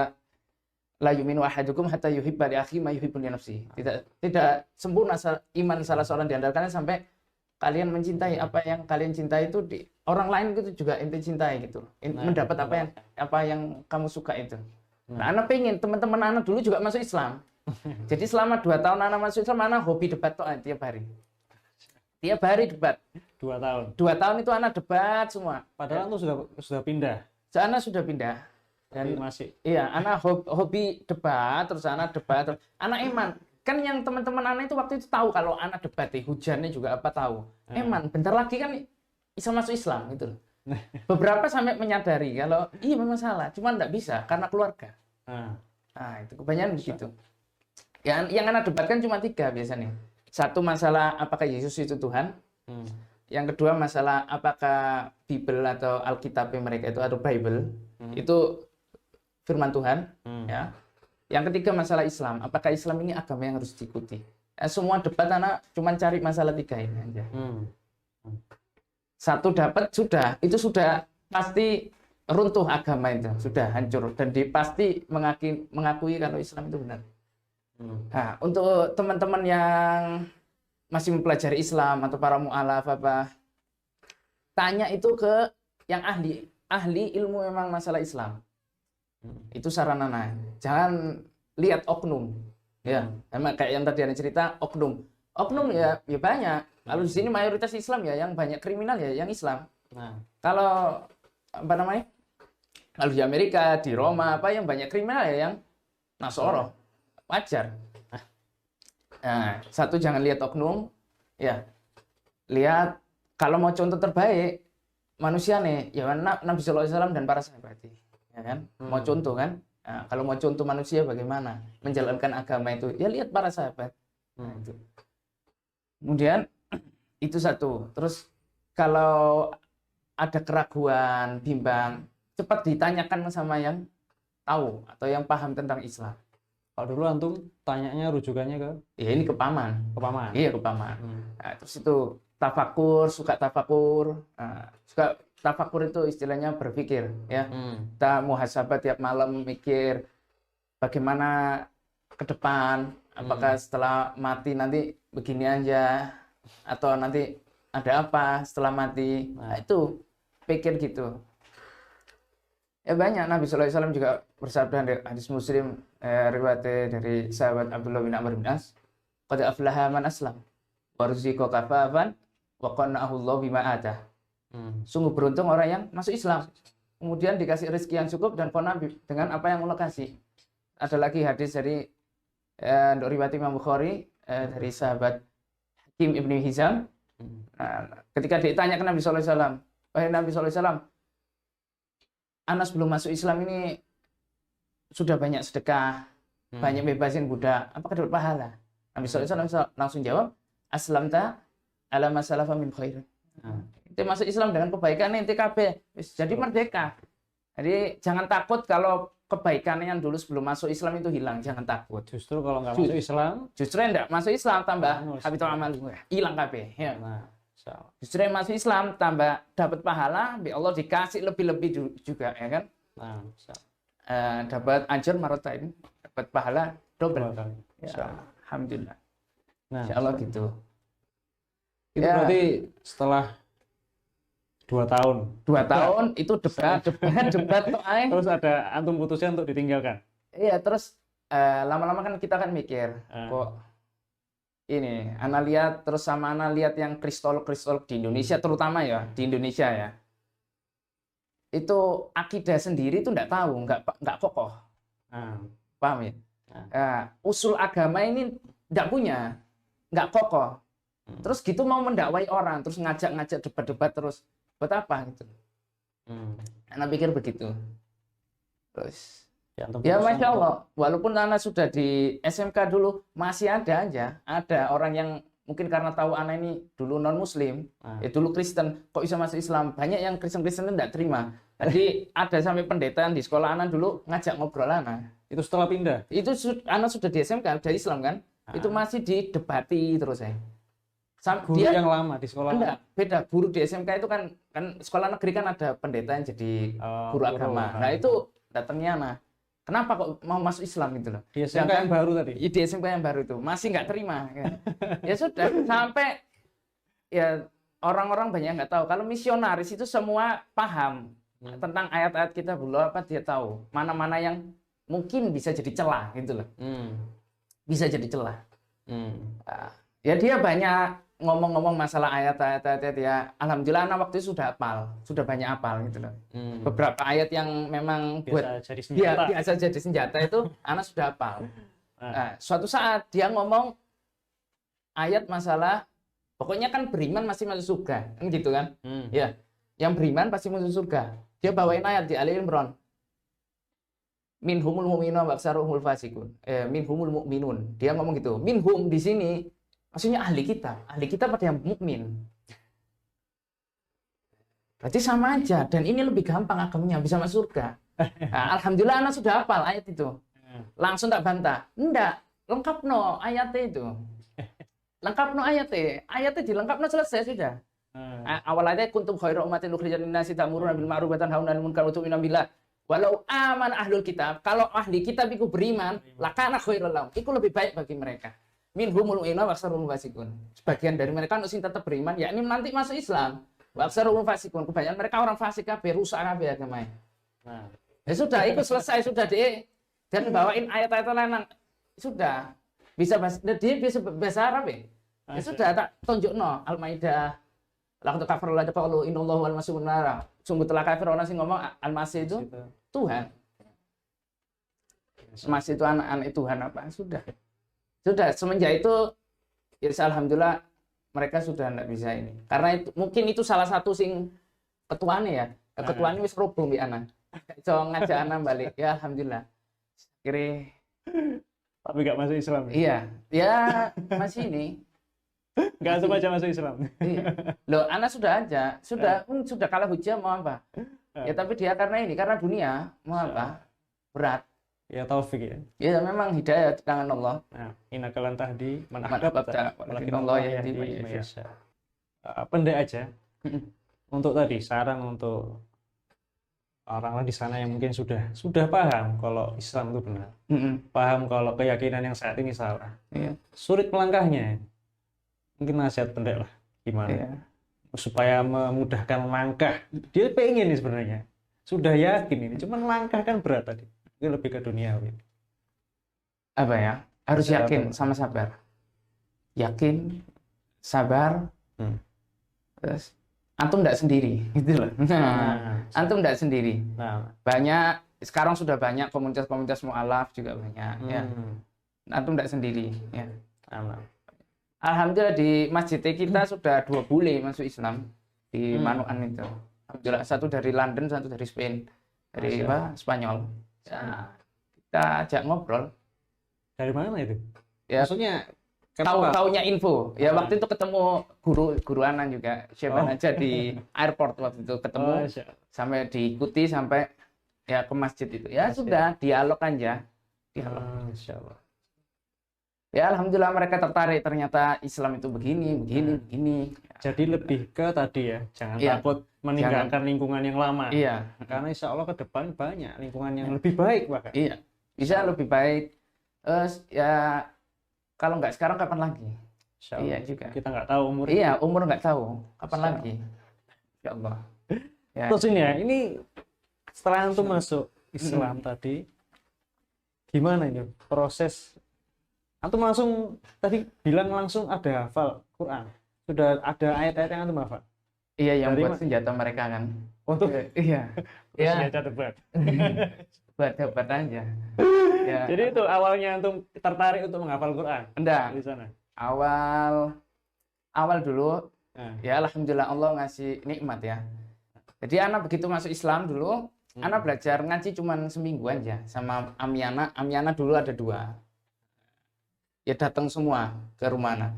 Speaker 1: la yu'minu ahadukum hatta yuhibba li akhihi ma yuhibbu li nafsihi. Tidak sempurna iman salah seorang di antara kalian sampai kalian mencintai apa yang kalian cintai itu di orang lain itu juga ente cintai gitu. Mendapat apa yang kamu suka itu. Nah, anak pengen teman-teman anak dulu juga masuk Islam. Jadi selama 2 tahun anak masuk Islam, anak hobi debat tiap hari. Tiap hari debat.
Speaker 3: 2 tahun.
Speaker 1: 2 tahun itu anak debat semua.
Speaker 3: Padahal itu sudah pindah.
Speaker 1: Anak sudah pindah. Dan
Speaker 3: masih.
Speaker 1: Iya, anak hobi debat, terus anak debat, terus anak eman. Kan yang teman-teman anak itu waktu itu tahu kalau anak debat, hujannya juga apa tahu. Eman, bentar lagi kan bisa masuk Islam gitu loh. Beberapa sampai menyadari kalau iya memang salah, cuma enggak bisa karena keluarga. Nah, itu kebanyakan begitu. Yang anak debatkan cuma 3 biasanya. 1 masalah apakah Yesus itu Tuhan. Yang kedua masalah apakah Bible atau Alkitab mereka itu atau Bible itu firman Tuhan, ya. Yang ketiga masalah Islam, apakah Islam ini agama yang harus diikuti? Semua debat anak cuma cari masalah tiga ini aja. Satu dapat itu sudah pasti runtuh agama itu, sudah hancur dan pasti mengakui kalau Islam itu benar. Nah, untuk teman-teman yang masih mempelajari Islam atau para mu'alaf apa, tanya itu ke yang ahli ilmu memang masalah Islam. Itu saranana. Jangan lihat oknum. Ya, emang kayak yang tadi ada cerita oknum. Oknum ya banyak. Kalau di sini mayoritas Islam ya, yang banyak kriminal ya yang Islam. Kalau apa namanya? Kalau di Amerika, di Roma apa yang banyak kriminal ya yang Nasoro. Wajar. Nah, satu jangan lihat oknum, ya. Lihat kalau mau contoh terbaik manusia nih, ya Nabi Sallallahu Alaihi Wasallam dan para sahabat, ya kan? Mau contoh kan? Nah, kalau mau contoh manusia bagaimana menjalankan agama itu, ya lihat para sahabat. Nah, itu. Kemudian itu satu. Terus kalau ada keraguan, bimbang, cepat ditanyakan sama yang tahu atau yang paham tentang Islam.
Speaker 3: Kalau dulu antum tanyanya rujukannya ke?
Speaker 1: Ya ini ke paman.
Speaker 3: Ke paman.
Speaker 1: Iya, ke paman. Nah, terus itu suka tafakur. Nah, suka tafakur itu istilahnya berpikir, ya. Kita muhasabah tiap malam mikir bagaimana ke depan, apakah setelah mati nanti begini aja atau nanti ada apa setelah mati. Nah, itu pikir gitu. Ya banyak, Nabi Sallallahu Alaihi Wasallam juga bersabda di hadis Muslim riwayat dari sahabat Abdullah bin Amr bin As, qad aflaha man aslam wa ruziqa kafafan wa qanna'ahu Allah bima atah. Sungguh beruntung orang yang masuk Islam, kemudian dikasih rezeki yang cukup dan qana dengan apa yang Allah kasih. Ada lagi hadis dari riwayat Imam Bukhari dari sahabat Hakim ibnu Hizam. Ketika ditanya ke Nabi Sallallahu Alaihi Wasallam, wahai Nabi Sallallahu Alaihi Wasallam, Anas belum masuk Islam ini sudah banyak sedekah, banyak bebasin budak, apakah dapat pahala? Nabi SAW langsung jawab, aslamta ala masalafa min khair. Ente masuk Islam dengan kebaikan ente kabeh, jadi merdeka. Jadi jangan takut kalau kebaikan yang dulu sebelum masuk Islam itu hilang, jangan takut.
Speaker 3: Justru kalau nggak masuk Islam,
Speaker 1: justru enggak masuk Islam tambah habitul amal hilang kabeh. Ya. Justru yang masuk Islam tambah dapat pahala, Allah dikasih lebih-lebih juga, ya kan? Dapat ajr marotain, dapat pahala double. Ya, alhamdulillah.
Speaker 3: Nah,
Speaker 1: insya Allah gitu.
Speaker 3: Itu
Speaker 1: ya.
Speaker 3: Berarti setelah 2 tahun.
Speaker 1: 2 tahun itu debat tuh
Speaker 3: Terus ada antum putusnya untuk ditinggalkan.
Speaker 1: Iya, terus lama-lama kan kita kan mikir, kok ini ana lihat terus sama ana lihat yang kristol di Indonesia terutama ya, di Indonesia ya. Itu akidah sendiri itu enggak tahu, enggak kokoh. Paham ya? Usul agama ini enggak punya, enggak kokoh. Terus gitu mau mendakwai orang, terus ngajak-ngajak debat-debat terus. Buat apa gitu? Ana pikir begitu. Terus ya Masya Allah, walaupun anak sudah di SMK dulu, masih ada aja, ada orang yang mungkin karena tahu anak ini dulu non-muslim, ya dulu Kristen, kok bisa masuk Islam, banyak yang Kristen-Kristen itu tidak terima. Jadi ada sampai pendeta di sekolah anak dulu ngajak ngobrol anak.
Speaker 3: Itu setelah pindah?
Speaker 1: Itu anak sudah di SMK, dari Islam kan, itu masih didebati terus ya.
Speaker 3: Guru yang lama di sekolah?
Speaker 1: Enggak, beda. Guru di SMK itu kan sekolah negeri kan ada pendeta yang jadi guru agama. Nah itu datangnya anak. Kenapa kok mau masuk Islam gitu loh?
Speaker 3: Di SMK yang baru tadi?
Speaker 1: Di SMK yang baru itu masih nggak terima. Kan? Ya sudah, sampai ya orang-orang banyak nggak tahu. Kalau misionaris itu semua paham tentang ayat-ayat kita belum apa dia tahu mana-mana yang mungkin bisa jadi celah gitu loh. Bisa jadi celah. Ya dia banyak ngomong-ngomong masalah ayat-ayat ya. Alhamdulillah anak waktu itu sudah hafal, sudah banyak hafal gitu loh. Beberapa ayat yang memang biasa jadi senjata itu anak sudah hafal. Nah, suatu saat dia ngomong ayat masalah pokoknya kan beriman masih masuk surga, kan gitu kan? Ya, yang beriman pasti masuk surga. Dia bawain ayat di Ali Imran. Minhumul mu'minun wa aksaruhumul fasiqun. Minhumul mu'minun. Dia ngomong gitu. Minhum di sini maksudnya ahli kita pada yang mukmin. Berarti sama aja, dan ini lebih gampang agamanya, bisa masuk surga. Nah, alhamdulillah anak sudah hafal ayat itu. Langsung tak bantah. Enggak, lengkap no ayatnya itu. Lengkap no ayatnya. Ayatnya dilengkap no selesai sudah. Awal ayatnya kuntum khairu ummatin ukhrijat lin-nasi ta'muruna bil ma'ruf wa tanhauna 'anil munkar wa tu'minuna billah. Walau aman ahlul kitab, kalau ahli kitab itu beriman, lakana khairul lahum. Itu lebih baik bagi mereka. Minhumul mu'minuna wa aktsaruhum fasiqun. Sebagian dari mereka sing tetap beriman, yakni nanti masuk Islam. Wa aktsaruhum fasiqun. Kebanyakan mereka orang fasik kabeh, rusak kabeh agamanya.
Speaker 3: Nah,
Speaker 1: Ya sudah, itu selesai sudah deh. Dan bawain ayat-ayat lain sudah bisa dia bisa bahasa Arab ya. Ya sudah tak tunjukno Al-Maidah. Laqad kafara alladzi qalu innallaha wal masihun nar. Sungguh telah kafir orang sing ngomong Al-Masih itu Tuhan. Masih itu anak-anak Tuhan apa? Sudah. Sudah semenjak itu ya alhamdulillah mereka sudah tidak bisa ini. Karena itu mungkin itu salah satu sing ketuane ya. Ketuane wis roboh mbek anak. So ngajak anak balik. Ya alhamdulillah. Kira
Speaker 3: tapi nggak masuk Islam. Ya?
Speaker 1: iya, ya masih ini.
Speaker 3: Nggak semacam masuk Islam.
Speaker 1: Iya. Loh, anak sudah aja, sudah kalah hujah mau apa? Ya tapi dia karena dunia mau apa? Berat.
Speaker 3: Ya taufik ya.
Speaker 1: Ya memang hidayah di tangan Allah.
Speaker 3: Nah, innaka lan tahdi man
Speaker 1: Man ahbabta,
Speaker 3: walakin
Speaker 1: Allah
Speaker 3: Allah
Speaker 1: yahdi man
Speaker 3: yahdi man
Speaker 1: yasha.
Speaker 3: yasha. Pendek aja. Untuk tadi saran untuk orang di sana yang mungkin sudah paham kalau Islam itu benar. Paham kalau keyakinan yang saat ini salah.
Speaker 1: Iya.
Speaker 3: Sulit melangkahnya. Mungkin nasihat pendek lah gimana
Speaker 1: Iya.
Speaker 3: supaya memudahkan langkah. Dia pengen nih sebenarnya. Sudah yakin ini, cuman langkah kan berat tadi. Ini lebih ke dunia.
Speaker 1: Apa ya? Harus
Speaker 3: Sabar.
Speaker 1: yakin sama sabar. Yakin, sabar. Terus antum tidak sendiri, gitu loh. Nah, antum tidak sendiri.
Speaker 3: Nah,
Speaker 1: Banyak sekarang sudah banyak komunitas-komunitas mualaf juga banyak. Ya. Antum tidak sendiri. Ya.
Speaker 3: nah.
Speaker 1: Alhamdulillah di masjid kita sudah 2 bule masuk Islam di Manukan itu. Alhamdulillah satu dari London, satu dari Spain, dari Spanyol. Ya, kita ajak ngobrol.
Speaker 3: Dari mana itu?
Speaker 1: Ya,
Speaker 3: Maksudnya
Speaker 1: taunya info. Ya waktu itu ketemu guru Anan juga, siapa aja di airport waktu itu ketemu, sampai diikuti sampai ya ke masjid itu. Ya sudah dialog aja. Dialog.
Speaker 3: Masya Allah.
Speaker 1: Ya alhamdulillah mereka tertarik, ternyata Islam itu begini.
Speaker 3: Jadi lebih ke tadi ya, jangan
Speaker 1: Iya.
Speaker 3: takut meninggalkan lingkungan yang lama.
Speaker 1: Iya.
Speaker 3: Karena insya Allah ke depan banyak lingkungan yang lebih baik bahkan.
Speaker 1: Iya. Bisa lebih baik. Ya kalau nggak sekarang kapan lagi?
Speaker 3: Insya Allah.
Speaker 1: Iya juga.
Speaker 3: Kita nggak tahu umur.
Speaker 1: Iya, umur nggak tahu kapan
Speaker 3: Insya
Speaker 1: lagi. Ya Allah. Ya.
Speaker 3: Terus ini ya, ini setelah itu masuk Islam tadi, gimana ini proses? Antum langsung tadi bilang langsung ada hafal Quran. Sudah ada ayat-ayat yang antum hafal.
Speaker 1: Iya, yang
Speaker 3: Dari
Speaker 1: buat senjata mereka kan.
Speaker 3: Untuk
Speaker 1: Iya. Ya,
Speaker 3: senjata debat.
Speaker 1: buat dapat aja. Ya.
Speaker 3: Jadi itu awalnya antum tertarik untuk menghafal Quran
Speaker 1: Enggak,
Speaker 3: di sana.
Speaker 1: awal dulu
Speaker 3: Nah,
Speaker 1: ya alhamdulillah Allah ngasih nikmat ya. Jadi anak begitu masuk Islam dulu, anak belajar ngaji cuman seminggu aja sama Amiana. Amiana dulu ada 2. Ya datang semua ke rumah anak.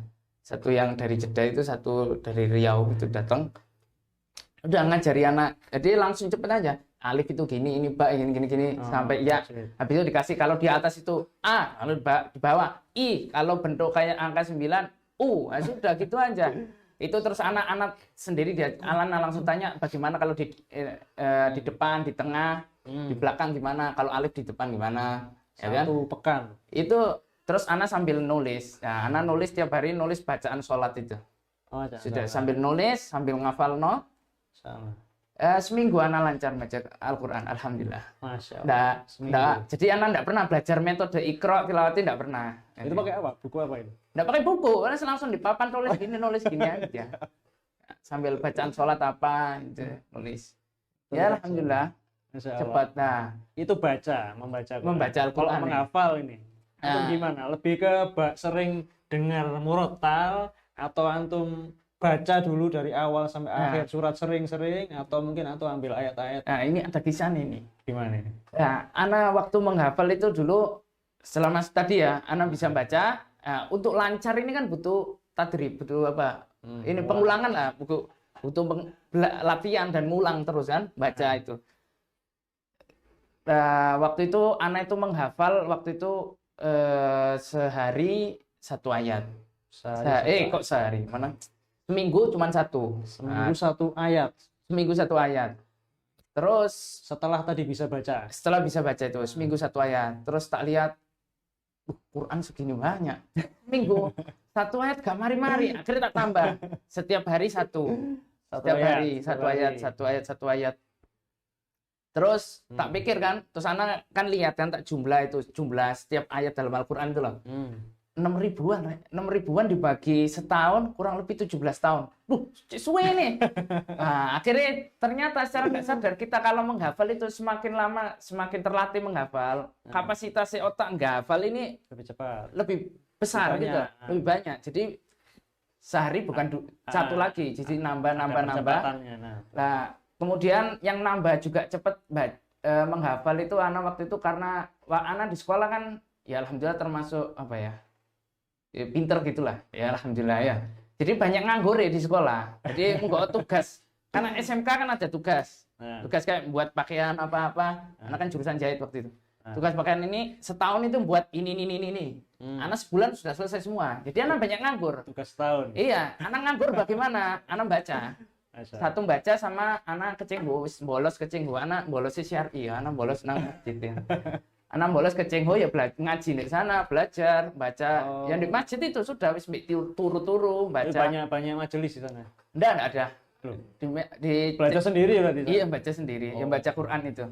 Speaker 1: Satu yang dari Jeddah itu, satu dari Riau itu datang. Udah ngajari anak. Jadi langsung cepet aja. Alif itu gini, ini ba gini sampai ya. Habis itu dikasih kalau di atas itu A, kalau di bawah I, kalau bentuk kayak angka 9 U. Nah, sudah gitu aja. Itu terus anak-anak sendiri dia Alana langsung tanya bagaimana kalau di depan, di tengah, di belakang gimana, kalau alif di depan gimana. Ya kan?
Speaker 3: 1 pekan.
Speaker 1: Itu terus anak sambil nulis. Nah, anak nulis tiap hari nulis bacaan sholat itu.
Speaker 3: Oh,
Speaker 1: Sudah sambil nulis, sambil ngafal no.
Speaker 3: sama.
Speaker 1: Seminggu anak lancar baca Al-Quran, alhamdulillah.
Speaker 3: Masya Allah.
Speaker 1: Nggak. Jadi anak nggak pernah belajar metode Iqra tilawati, nggak pernah.
Speaker 3: Itu pakai apa? Buku apa itu?
Speaker 1: Nggak pakai buku, langsung di papan nulis gini aja. Sambil bacaan sholat apa, gitu, nulis. Ya alhamdulillah,
Speaker 3: Masya Allah.
Speaker 1: cepat. Nah,
Speaker 3: Itu membaca Quran.
Speaker 1: Membaca Al-Quran,
Speaker 3: Kalau
Speaker 1: ya.
Speaker 3: menghafal ini, antum
Speaker 1: Nah.
Speaker 3: gimana? Lebih ke sering dengar murotal atau antum baca dulu dari awal sampai akhir surat sering-sering atau mungkin antum ambil ayat-ayat
Speaker 1: nah ini ada kisah ini.
Speaker 3: gimana ini?
Speaker 1: Nah, anak waktu menghafal itu dulu selama tadi ya, anak bisa baca. Nah, untuk lancar ini kan butuh tadrib, butuh apa? Ini pengulangan lah, buku butuh latihan dan ngulang terus kan baca itu. Nah, waktu itu anak itu menghafal waktu itu sehari satu ayat. Kok sehari? Mana? Seminggu cuma satu.
Speaker 3: Seminggu satu ayat.
Speaker 1: Seminggu satu ayat. Terus
Speaker 3: Setelah tadi bisa baca.
Speaker 1: setelah bisa baca itu seminggu satu ayat. Terus tak lihat, Quran segini banyak. Minggu satu ayat gak mari-mari. Akhirnya tak tambah. Setiap hari satu. Setiap hari satu ayat. Terus tak pikir kan, terus anak kan lihat kan tak jumlah setiap ayat dalam Al-Quran itu loh. 6.000-an dibagi setahun kurang lebih 17 tahun. Suwe nih. Nah, akhirnya ternyata secara nggak sadar kita kalau menghafal itu semakin lama semakin terlatih menghafal, kapasitas otak menghafal ini
Speaker 3: Lebih cepat.
Speaker 1: lebih besar
Speaker 3: Lebih
Speaker 1: gitu,
Speaker 3: banyak.
Speaker 1: lebih banyak. Jadi sehari bukan satu lagi, jadi nambah.
Speaker 3: Percepatannya, nah.
Speaker 1: Nah, kemudian yang nambah juga cepat menghafal itu anak waktu itu karena anak di sekolah kan ya alhamdulillah termasuk apa ya, pinter gitulah ya alhamdulillah ya. Jadi banyak nganggur ya di sekolah. Jadi nggak tugas. Karena SMK kan ada tugas. Tugas kayak buat pakaian apa-apa. Anak kan jurusan jahit waktu itu. Tugas pakaian ini setahun itu buat ini. Anak sebulan sudah selesai semua. Jadi anak banyak nganggur.
Speaker 3: Tugas setahun.
Speaker 1: Iya, anak nganggur bagaimana? Anak baca. Satu baca sama anak kecengho, bolos kecengho, anak bolos syar'i, anak bolos nang masjid. Anak bolos kecengho ya ngaji di sana, belajar, baca. Yang di masjid itu sudah wis turu-turu baca.
Speaker 3: Banyak majelis di sana.
Speaker 1: Enggak ada.
Speaker 3: Belajar sendiri ya berarti?
Speaker 1: Iya, baca sendiri. Yang baca Quran itu.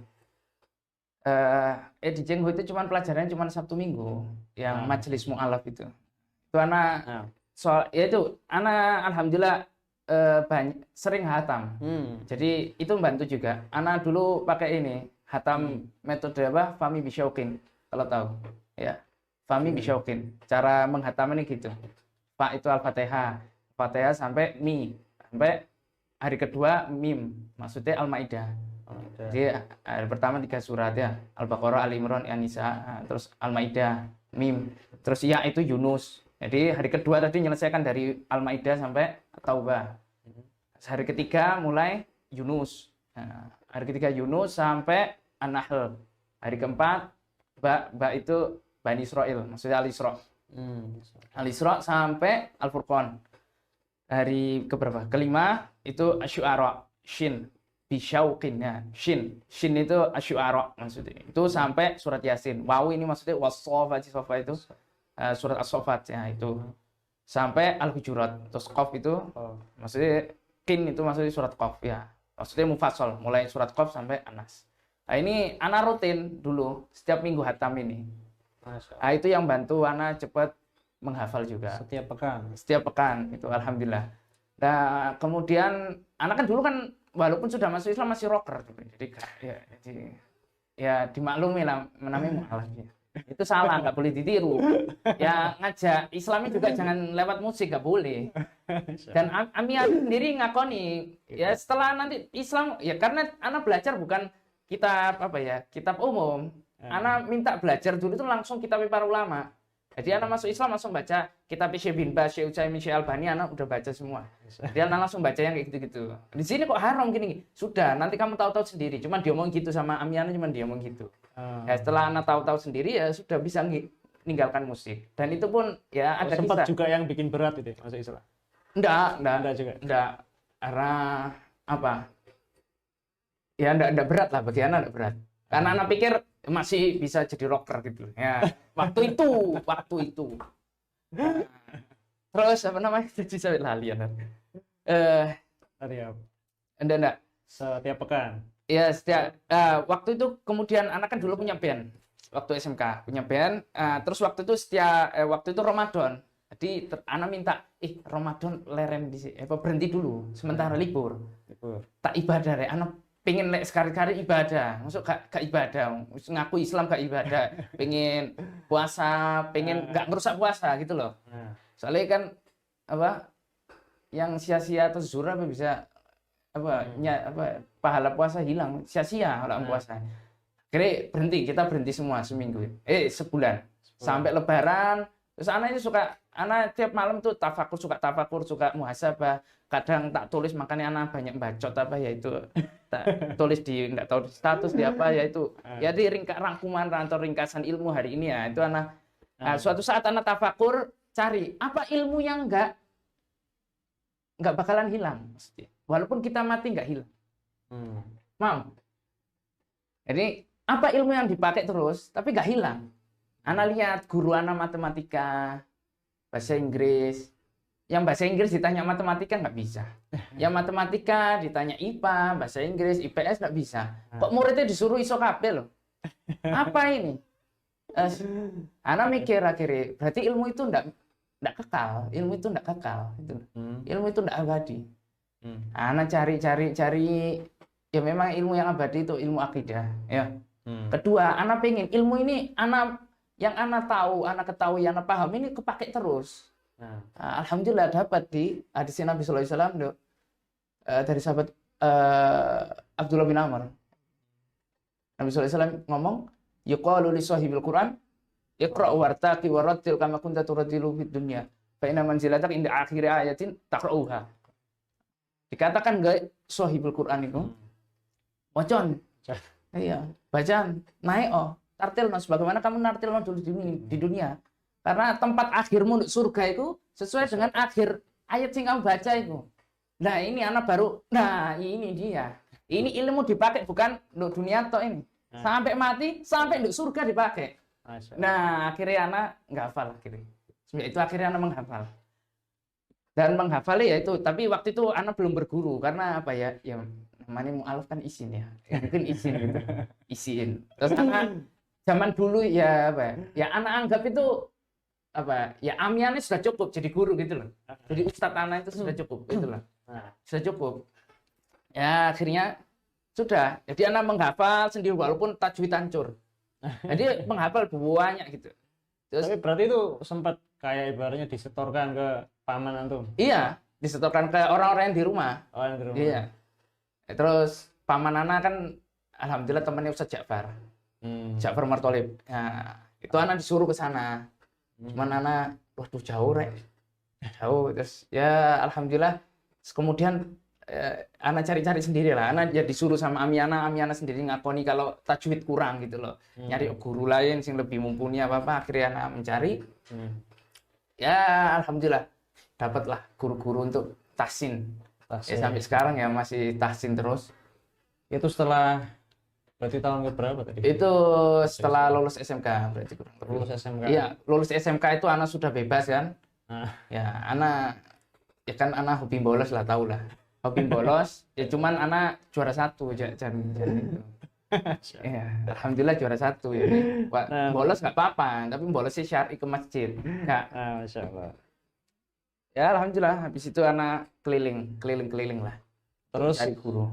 Speaker 1: Di Jengho itu cuma pelajarannya cuma Sabtu Minggu, yang majelis mu'alaf itu. Itu anak ya itu anak alhamdulillah sering hatam. Jadi itu membantu juga. Anak dulu pakai ini, hatam metode apa? Fahmi Bisyauqin, kalau tahu. Ya. Fahmi Bisyauqin. Cara menghatam ini gitu. Fa itu Al-Fatihah. Fatihah sampai mi. Sampai hari kedua mim. Maksudnya Al-Maidah. Jadi hari pertama 3 surat ya. Al-Baqarah, Al-Imran, An-Nisa, terus Al-Maidah, mim. Terus ya itu Yunus. Jadi hari kedua tadi menyelesaikan dari Al-Maidah sampai Taubah. Hari ketiga mulai Yunus. Nah, hari ketiga Yunus sampai An-Nahl. Hari keempat ba itu Bani Israil, maksudnya Al-Isra. Al-Isra sampai Al-Furqan. Hari keberapa? Kelima itu Asy-Syu'ara, Shin. Bisyauqin ya. Shin itu Asy-Syu'ara maksudnya. Itu sampai surat Yasin. Waw ini maksudnya was-saffat itu surat As-Saffat ya itu. Sampai Al-Hujurat. Terus Qaf itu maksudnya Kin itu maksudnya surat Qaf ya. Maksudnya mufassal, mulai surat Qaf sampai Anas. Nah, ini anak rutin dulu setiap minggu hatam ini. Nah, itu yang bantu anak cepat menghafal juga. Setiap pekan itu alhamdulillah. Nah, kemudian anak kan dulu kan walaupun sudah masuk Islam masih rocker. Jadi ya dimaklumi lah namanya mu'alaf ya. Itu salah, nggak boleh ditiru. Ya ngajak Islamnya juga jangan lewat musik, nggak boleh. Dan Amiyah sendiri ngakoni ya setelah nanti Islam ya karena anak belajar bukan kitab apa ya, kitab umum. Anak minta belajar dulu itu langsung kitab para ulama. Jadi anak masuk Islam langsung baca kitab Syekh bin Baz, Syekh Utsaimin, Syekh Albani, anak udah baca semua. Dia anak langsung baca yang kayak gitu-gitu. Di sini kok haram gini? Sudah, nanti kamu tahu-tahu sendiri. Cuman dia ngomong gitu sama Amiyana, cuman dia ngomong gitu. Ya, setelah anak tahu-tahu sendiri ya sudah bisa meninggalkan musik. Dan itu pun ya ada
Speaker 3: sempat
Speaker 1: kisah.
Speaker 3: juga yang bikin berat itu masuk Islam.
Speaker 1: Enggak
Speaker 3: juga.
Speaker 1: Enggak. Karena apa? Ya enggak berat lah bagi anak, enggak berat. Karena anak pikir masih bisa jadi rocker gitu. Ya, waktu itu. Nah, terus apa namanya? Jadi saya lali ya. Enggak.
Speaker 3: Setiap pekan.
Speaker 1: Ya, waktu itu kemudian anak kan dulu punya band. Waktu SMK punya band. Terus waktu itu Ramadan. Jadi anak minta, Ramadan lerem di sini. Berhenti dulu sementara libur. Tak ibadah deh. Anak pengen sekali-kali ibadah, masuk gak ibadah, ngaku Islam gak ibadah, pengen puasa, pengen gak ngerusak puasa gitu loh. Soalnya kan apa yang sia-sia atau zura bisa pahala puasa hilang, sia-sia kalau puasa. Kita berhenti semua seminggu, sebulan sampai Lebaran. Terus anaknya suka Ana tiap malam tuh tafakur, suka muhasabah. Kadang tak tulis, makanya ana banyak bacot apa ya itu. Tak tulis di enggak tahu di status di apa ya itu. Ya di rangkuman atau ringkasan ilmu hari ini ya. Itu ana suatu saat ana tafakur cari apa ilmu yang enggak bakalan hilang mesti. Walaupun kita mati enggak hilang. Mam. Jadi apa ilmu yang dipakai terus tapi enggak hilang. Ana lihat guru ana matematika, bahasa Inggris. Yang bahasa Inggris ditanya matematika nggak bisa. Yang matematika ditanya IPA, bahasa Inggris, IPS nggak bisa. Kok muridnya disuruh iso kabeh loh? Apa ini? Ana mikir akhirnya, berarti ilmu itu nggak kekal. Ilmu itu nggak kekal. Ilmu itu nggak abadi. Ana cari. Ya memang ilmu yang abadi itu ilmu akidah. Ya. Kedua, ana pengen ilmu ini yang ana tahu, ana ketahui, ana paham ini kepake terus. Alhamdulillah dapat di hadis Nabi sallallahu alaihi wasallam dari sahabat Abdullah bin Amr. Nabi sallallahu alaihi wasallam ngomong, yuqalu li sahibil Quran, iqra' wartaqi warattil kama kunta turattilu fid dunya. Fa inna manzilatak inda akhir ayatin taqra'uha. Dikatakan enggak sahibul Quran itu. Wacon. Iya, bacaan naik tartilno sebagaimana kamu nartilno dulu di dunia. Karena tempat akhirmu untuk surga itu sesuai dengan akhir ayat yang kamu baca itu. Nah ini anak baru, ini dia. Ini ilmu dipakai bukan untuk dunia toh ini. Sampai mati, sampai untuk surga dipakai. Nah akhirnya anak nggak hafal akhirnya. Itu akhirnya anak menghafal. Dan menghafal ya itu, tapi waktu itu anak belum berguru karena apa ya? Ya namanya mu'alaf kan izin ya. Mungkin izin gitu. Izin. Terus anak zaman dulu ya apa ya? Ya anak anggap itu apa ya amyannya sudah cukup jadi guru gitu loh, jadi ustadz anak itu sudah cukup gitu loh, sudah cukup ya akhirnya sudah jadi anak menghafal sendiri walaupun tajwid hancur, jadi menghafal banyak gitu. Terus,
Speaker 3: tapi berarti itu sempat kayak ibaratnya disetorkan ke paman antum?
Speaker 1: Iya, disetorkan ke orang-orang yang di rumah. Iya. Terus paman anak kan alhamdulillah temannya Ustadz Ja'far, Ja'far Martolib. Nah, itu anak disuruh ke sana. Cuman anak, waduh jauh terus ya alhamdulillah kemudian anak cari-cari sendiri lah, anak jadi disuruh sama Amiana sendiri ngakoni kalau tajwid kurang gitu loh, nyari guru lain yang lebih mumpuni apa akhirnya anak mencari ya alhamdulillah dapatlah guru-guru untuk tahsin. Ya, sampai sekarang ya masih tahsin terus.
Speaker 3: Itu setelah berarti tahun berapa tadi?
Speaker 1: Itu setelah lulus SMK berarti kurang lebih.
Speaker 3: Lulus SMK.
Speaker 1: Iya, lulus SMK itu anak sudah bebas kan? Ya, anak ya kan anak hobi bolos lah, tahu lah. Hobi bolos, ya cuman anak juara 1 jangan itu. Ya, alhamdulillah juara 1 ya. Bolos nggak apa-apa, tapi bolosnya syar'i ke masjid. Enggak.
Speaker 3: Masya Allah.
Speaker 1: Ya, alhamdulillah habis itu anak keliling lah.
Speaker 3: Terus
Speaker 1: cari guru.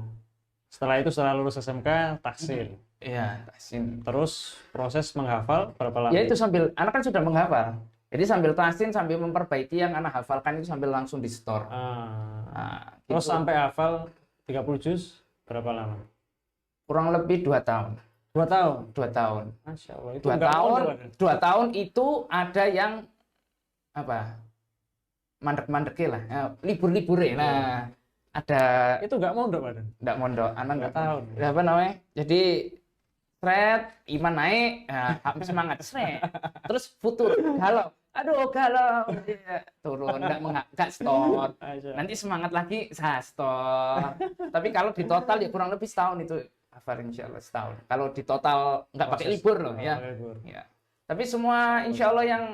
Speaker 3: Setelah itu setelah lulus SMK tahsin.
Speaker 1: Iya, tahsin.
Speaker 3: Terus proses menghafal berapa lama?
Speaker 1: Ya itu sambil anak kan sudah menghafal. Jadi sambil tahsin sambil memperbaiki yang anak hafalkan itu sambil langsung di store.
Speaker 3: Terus
Speaker 1: gitu.
Speaker 3: sampai hafal 30 juz berapa lama?
Speaker 1: Kurang lebih 2 tahun.
Speaker 3: 2 tahun.
Speaker 1: 2 tahun.
Speaker 3: Masya Allah. Itu
Speaker 1: 2 tahun. 2 tahun itu ada yang apa? Mandek-mandeknya lah. Libur-liburnya. Nah, ada
Speaker 3: itu nggak mondok badan?
Speaker 1: Nggak mondok, anak nggak
Speaker 3: tahu.
Speaker 1: Apa namanya? Jadi thread iman naik, semangat thread. Terus futur galau, ya, turun nggak store. Nanti semangat lagi saya store. Tapi kalau di total ya kurang lebih setahun itu hafal insyaallah setahun. Kalau di total nggak pakai libur loh ya. Ya. Tapi semua insyaallah yang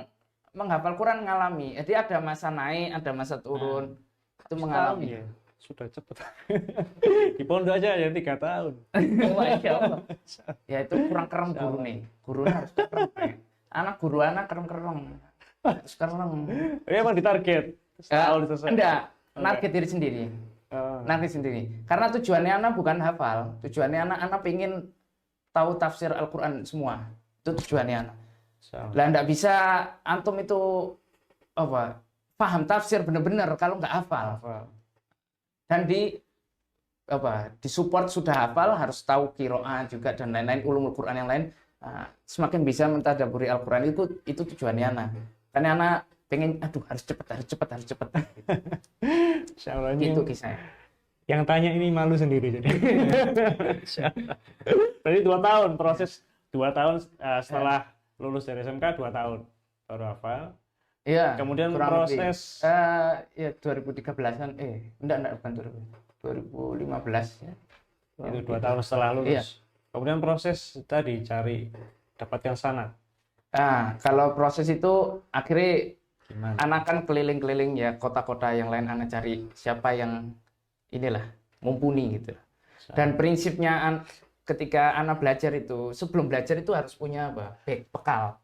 Speaker 1: menghafal Quran ngalami. Jadi ada masa naik, ada masa turun. Itu mengalami.
Speaker 3: Ya. Sudah cepet. Di pondok aja ya 3 tahun.
Speaker 1: Masya Allah. Ya itu kurang kerem guru nih. Gurunya harus kerem. Guru anak kerem. Harus kerem.
Speaker 3: Ya emang ditarget. Setahun selesai.
Speaker 1: Enggak. Target diri sendiri. Target sendiri. Karena tujuannya anak bukan hafal. Tujuannya anak pengen tahu tafsir Al-Quran semua. Itu tujuannya anak. Lah enggak bisa antum itu apa? Paham tafsir bener-bener kalau nggak hafal. Dan disupport sudah hafal, harus tahu qiraah juga dan lain-lain ulumul Quran yang lain. Semakin bisa mentadabburi Al-Quran itu tujuannya anak. Karena anak pengen harus cepet.
Speaker 3: Insya Allah ini
Speaker 1: Itu kisahnya.
Speaker 3: yang tanya ini malu sendiri jadi. Tadi 2 tahun proses 2 tahun setelah lulus dari SMK 2 tahun baru hafal.
Speaker 1: Iya.
Speaker 3: Kemudian
Speaker 1: kurang
Speaker 3: proses
Speaker 1: lebih. Ya 2013-an enggak bukan 2015 ya.
Speaker 3: itu 2 tahun setelah lulus.
Speaker 1: Iya.
Speaker 3: Kemudian proses tadi cari dapatkan sanad.
Speaker 1: Nah, kalau proses itu akhirnya
Speaker 3: Gimana?
Speaker 1: anak kan keliling-keliling ya kota-kota yang lain, anak cari siapa yang inilah mumpuni gitu. Dan prinsipnya ketika anak belajar itu, sebelum belajar itu harus punya apa? Bekal.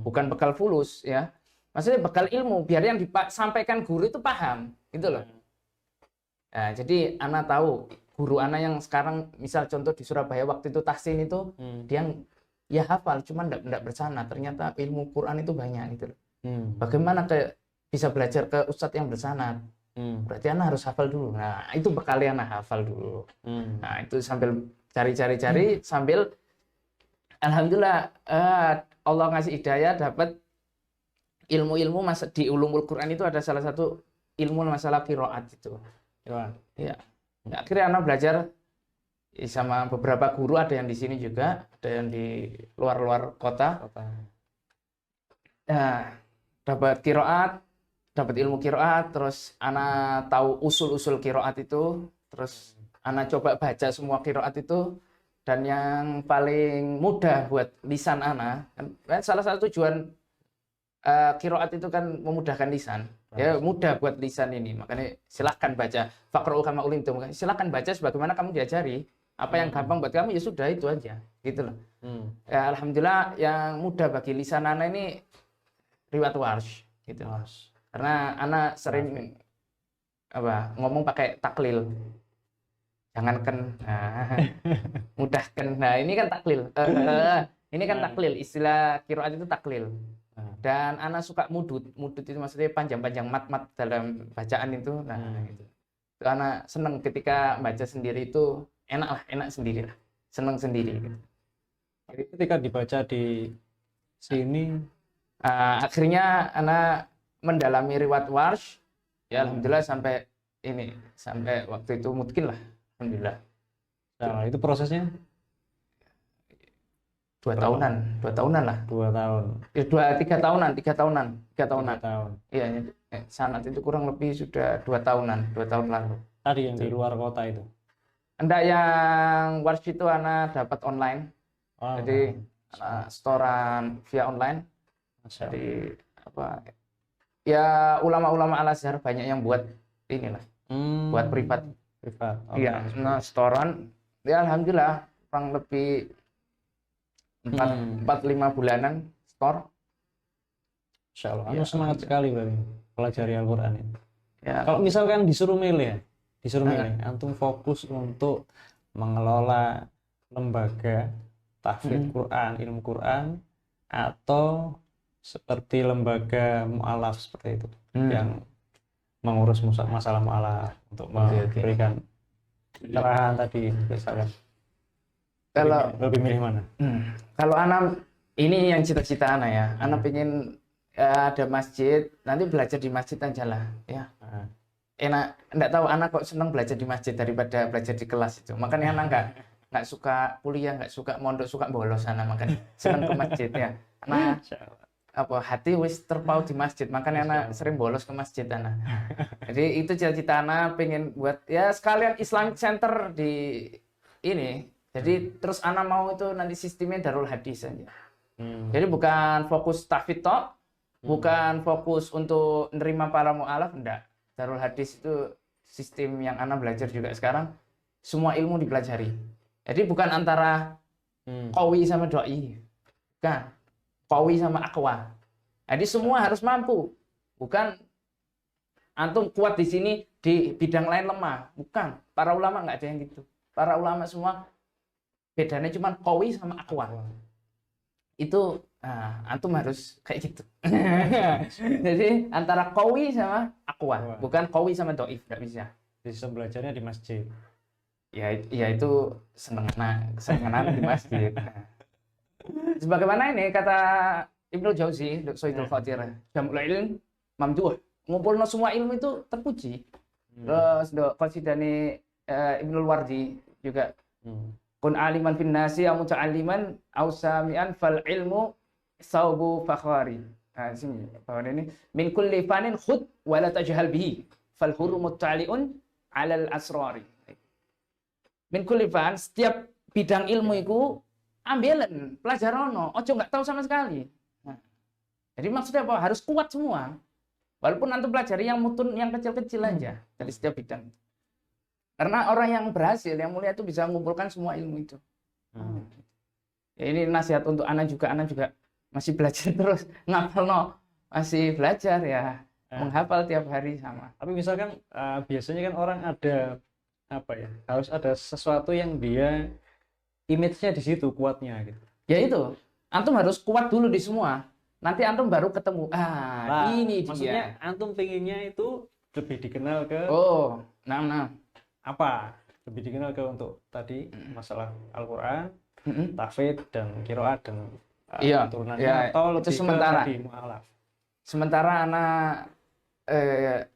Speaker 1: Bukan bekal fulus ya. Maksudnya bekal ilmu biar yang disampaikan guru itu paham, gitu loh. Nah, jadi anak tahu guru anak yang sekarang misal contoh di Surabaya waktu itu tahsin itu dia ya hafal cuman enggak bersanad, ternyata ilmu Quran itu banyak gitu loh. Bagaimana bisa belajar ke ustadz yang bersanad? Berarti anak harus hafal dulu. Nah, itu bekal anak hafal dulu. Nah, itu sambil cari sambil alhamdulillah Allah ngasih hidayah dapat ilmu-ilmu di ulumul Quran itu ada salah satu ilmu masalah qiraat itu. Ya. Akhirnya anak belajar sama beberapa guru, ada yang di sini juga, ada yang di luar kota. Nah, dapat qiraat, dapat ilmu qiraat, terus anak tahu usul-usul qiraat itu, terus anak coba baca semua qiraat itu, dan yang paling mudah buat lisan anak, kan salah satu tujuan qiraat itu kan memudahkan lisan. Ya, mudah buat lisan ini. Makanya silahkan baca. Faqra'u kama ulimtum. Silahkan baca sebagaimana kamu diajari. Apa yang gampang buat kamu ya sudah itu aja. Gitu loh. Ya, alhamdulillah yang mudah bagi lisan anak ini riwayat warsh gitu. Karena anak sering ngomong pakai taklil. Jangankan mudahkan. Nah, ini kan taklil. Ini kan taklil, istilah qiraat itu taklil. Dan anak suka mudut itu maksudnya panjang-panjang mat dalam bacaan itu. Nah, itu anak seneng ketika baca sendiri itu enak sendiri lah, seneng sendiri gitu.
Speaker 3: Jadi ketika dibaca di sini
Speaker 1: akhirnya anak mendalami riwayat warsh ya, alhamdulillah sampai waktu itu mungkin lah, alhamdulillah.
Speaker 3: Nah, itu prosesnya
Speaker 1: 2 tahunan lah.
Speaker 3: 2 tahun.
Speaker 1: 3 tahunan.
Speaker 3: 3 tahun.
Speaker 1: Iya, sanad itu kurang lebih sudah 2 tahunan, 2 tahun lalu.
Speaker 3: Tadi yang di luar kota itu.
Speaker 1: Enggak, yang warsh itu anak dapat online. Jadi setoran via online. Jadi ya ulama-ulama Al-Azhar banyak yang buat inilah. Buat privat. Iya, setoran. Ya alhamdulillah kurang lebih 4-5 bulanan store.
Speaker 3: Insya Allah. Anu semangat sekali berarti pelajari Al-Quran ini.
Speaker 1: Ya.
Speaker 3: Kalau misalkan disuruh milih, antum fokus untuk mengelola lembaga tahfidz Quran, ilmu Quran, atau seperti lembaga mu'alaf seperti itu yang mengurus masalah mu'alaf untuk memberikan cerahan tadi misalkan.
Speaker 1: Kalau
Speaker 3: lebih milih mana?
Speaker 1: Kalau anak ini yang cita-cita anak ya, anak pengen ada masjid, nanti belajar di masjid aja lah ya. Enak, enggak tahu anak kok senang belajar di masjid daripada belajar di kelas itu. Makanya anak enggak suka kuliah, enggak suka mondok, suka bolos anak, makanya senang ke masjid ya. Anak hati wis terpaut di masjid, makanya anak sering bolos ke masjid anak. Jadi itu cita-cita anak, pengen buat ya sekalian Islamic Center di ini. Jadi terus anak mau itu nanti sistemnya Darul Hadis saja. Jadi bukan fokus tahfidz tok, bukan fokus untuk nerima para mu'alaf, enggak. Darul Hadis itu sistem yang anak belajar juga sekarang, semua ilmu dipelajari. Jadi bukan antara qawi sama doi, bukan qawi sama aqwa. Jadi semua harus mampu, bukan antum kuat di sini di bidang lain lemah, bukan. Para ulama nggak ada yang gitu. Para ulama semua bedanya cuma qawi sama aqwa. Itu antum harus kayak gitu. Jadi antara qawi sama aqwa, bukan qawi sama dhaif, enggak bisa.
Speaker 3: Sistem belajarnya di masjid.
Speaker 1: Ya itu seneng di masjid. Sebagaimana ini kata Ibnu Jauzi, Sayyidul Khatir, Jamul Ilm Mamduh, ngumpulno semua ilmu itu terpuji. Terus qasidane Ibnul Wardi juga kun aliman fin nasi aw muta'alliman aw sami'an fal ilmu saubu fakhari. Nah, sini bawah ini min kulli fanin khud wa la tajhal bihi fal hurumu tali'un 'alal asrari. Min kulli fan, setiap bidang ilmu itu ambilan, pelajarono, ojo nggak tahu sama sekali. Nah, jadi maksudnya apa? Harus kuat semua. Walaupun antum pelajari yang mutun yang kecil-kecil aja dari setiap bidang. Karena orang yang berhasil, yang mulia itu bisa mengumpulkan semua ilmu itu. Ya, ini nasihat untuk anak juga masih belajar terus, ngapal no, masih belajar ya, menghafal tiap hari sama.
Speaker 3: Tapi misalkan biasanya kan orang ada apa ya, harus ada sesuatu yang dia image-nya di situ kuatnya gitu.
Speaker 1: Ya itu, antum harus kuat dulu di semua. Nanti antum baru ketemu. Ini
Speaker 3: maksudnya
Speaker 1: dia.
Speaker 3: antum pinginnya itu lebih dikenal ke
Speaker 1: Nah.
Speaker 3: apa? Lebih dikenal ke untuk tadi masalah Al-Qur'an, tahfidz dan qiraat dan turunannya, atau lebih
Speaker 1: itu sementara.
Speaker 3: ke mu'alaf.
Speaker 1: Sementara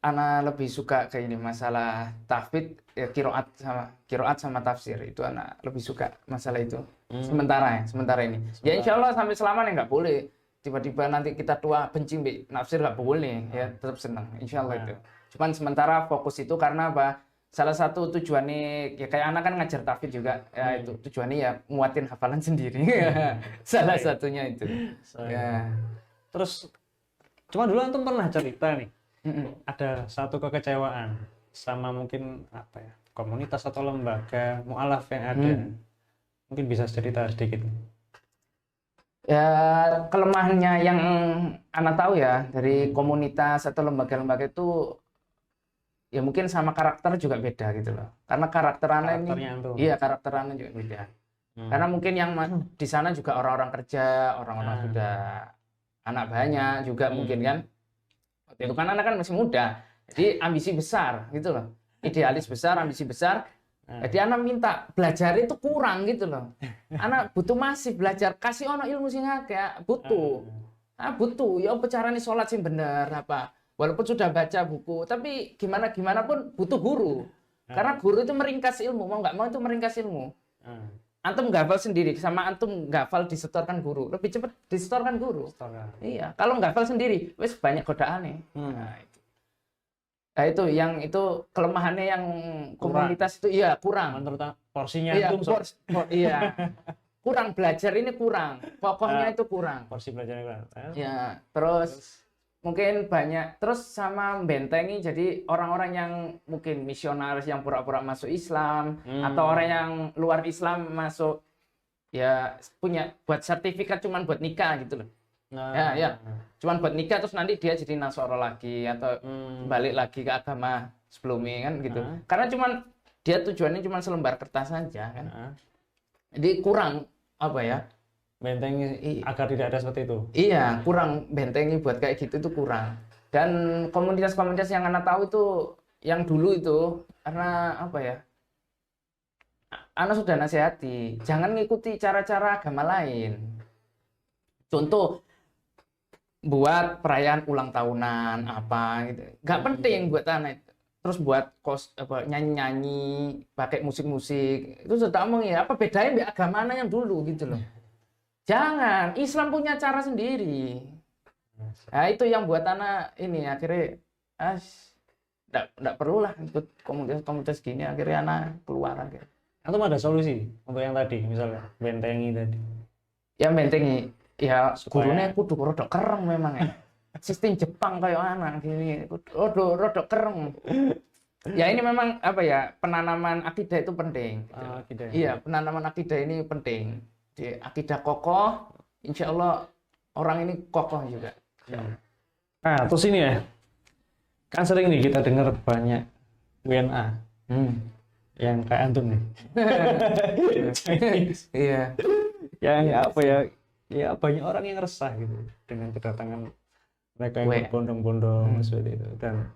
Speaker 1: anak lebih suka ke ini masalah tahfidz, ya, qiraat sama tafsir. Itu anak lebih suka masalah itu. Sementara ini. Ya insya Allah sampai selamanya nggak boleh. Tiba-tiba nanti kita tua benci nafsir, nggak boleh, ya tetap senang insya Allah itu. Cuman sementara fokus itu karena apa, salah satu tujuannya ya kayak anak kan ngajar tahfidz juga ya, itu tujuannya ya nguatin hafalan sendiri. Salah satunya itu ya.
Speaker 3: Terus cuma dulu antum pernah cerita nih, ada satu kekecewaan sama mungkin apa ya, komunitas atau lembaga mu'alaf yang ada, mungkin bisa cerita sedikit.
Speaker 1: Ya, kelemahannya yang anak tahu ya dari komunitas atau lembaga-lembaga itu ya mungkin sama karakter juga beda gitu loh. Karena karakter anak ini, iya karakter anak juga beda. Karena mungkin yang di sana juga orang-orang kerja, orang-orang sudah anak banyak juga mungkin kan. Waktu itu kan anak kan masih muda, jadi ambisi besar gitu loh. Idealis besar, ambisi besar. Jadi anak minta belajar itu kurang gitu loh. Anak butuh masih belajar, kasih ono ilmu sing akeh, butuh. Butuh ya apa carane sholat sing bener apa. Walaupun sudah baca buku, tapi gimana pun butuh guru. Karena guru itu meringkas ilmu, mau nggak mau itu meringkas ilmu. Antum nggak hafal sendiri, sama antum nggak hafal disetorkan guru, lebih cepat disetorkan guru. Iya, kalau nggak hafal sendiri, wes banyak godaannya. Nah itu yang itu kelemahannya yang komunitas itu iya kurang.
Speaker 3: Menurut porsinya
Speaker 1: iya,
Speaker 3: itu
Speaker 1: iya. Kurang belajar ini kurang. Pokoknya itu kurang.
Speaker 3: Porsi belajarnya kurang.
Speaker 1: Ya, terus mungkin banyak terus sama bentengi jadi orang-orang yang mungkin misionaris yang pura-pura masuk Islam atau orang yang luar Islam masuk ya punya buat sertifikat cuman buat nikah gitu loh. Ya. Cuman buat nikah terus nanti dia jadi Nasoro lagi atau balik lagi ke agama sebelumnya kan gitu. Karena cuman dia tujuannya cuma selembar kertas saja kan. Jadi kurang apa ya?
Speaker 3: Bentengi agar tidak ada seperti itu.
Speaker 1: Iya, kurang bentengi buat kayak gitu itu kurang. Dan komunitas-komunitas yang anak tahu itu yang dulu itu karena apa ya? Anak sudah nasihati, jangan ngikuti cara-cara agama lain. Contoh buat perayaan ulang tahunan apa gitu, nggak penting buat anak. Terus buat nyanyi-nyanyi, pakai musik-musik, itu sudah ngomong ya apa bedanya dengan agama anak yang dulu gitu loh. Jangan, Islam punya cara sendiri. Nah itu yang buat anak ini akhirnya nggak perlu lah ikut komunitas gini, akhirnya anak keluar akhirnya.
Speaker 3: Atau ada solusi untuk yang tadi misalnya bentengi tadi?
Speaker 1: Ya bentengi. Ya gurunya kudu rodok kereng memang ya. Sistem Jepang kayak anak gini, rodok kereng. Ya ini memang apa ya, penanaman akidah itu penting. Gitu. Iya, penanaman akidah ini penting. Di akidah kokoh, insya Allah orang ini kokoh juga.
Speaker 3: Nah, terus ini ya, kan sering nih kita dengar banyak WNA yang kayak antum nih.
Speaker 1: Iya.
Speaker 3: Yang apa ya? Ya banyak orang yang resah gitu dengan kedatangan mereka yang berbondong-bondong seperti itu, dan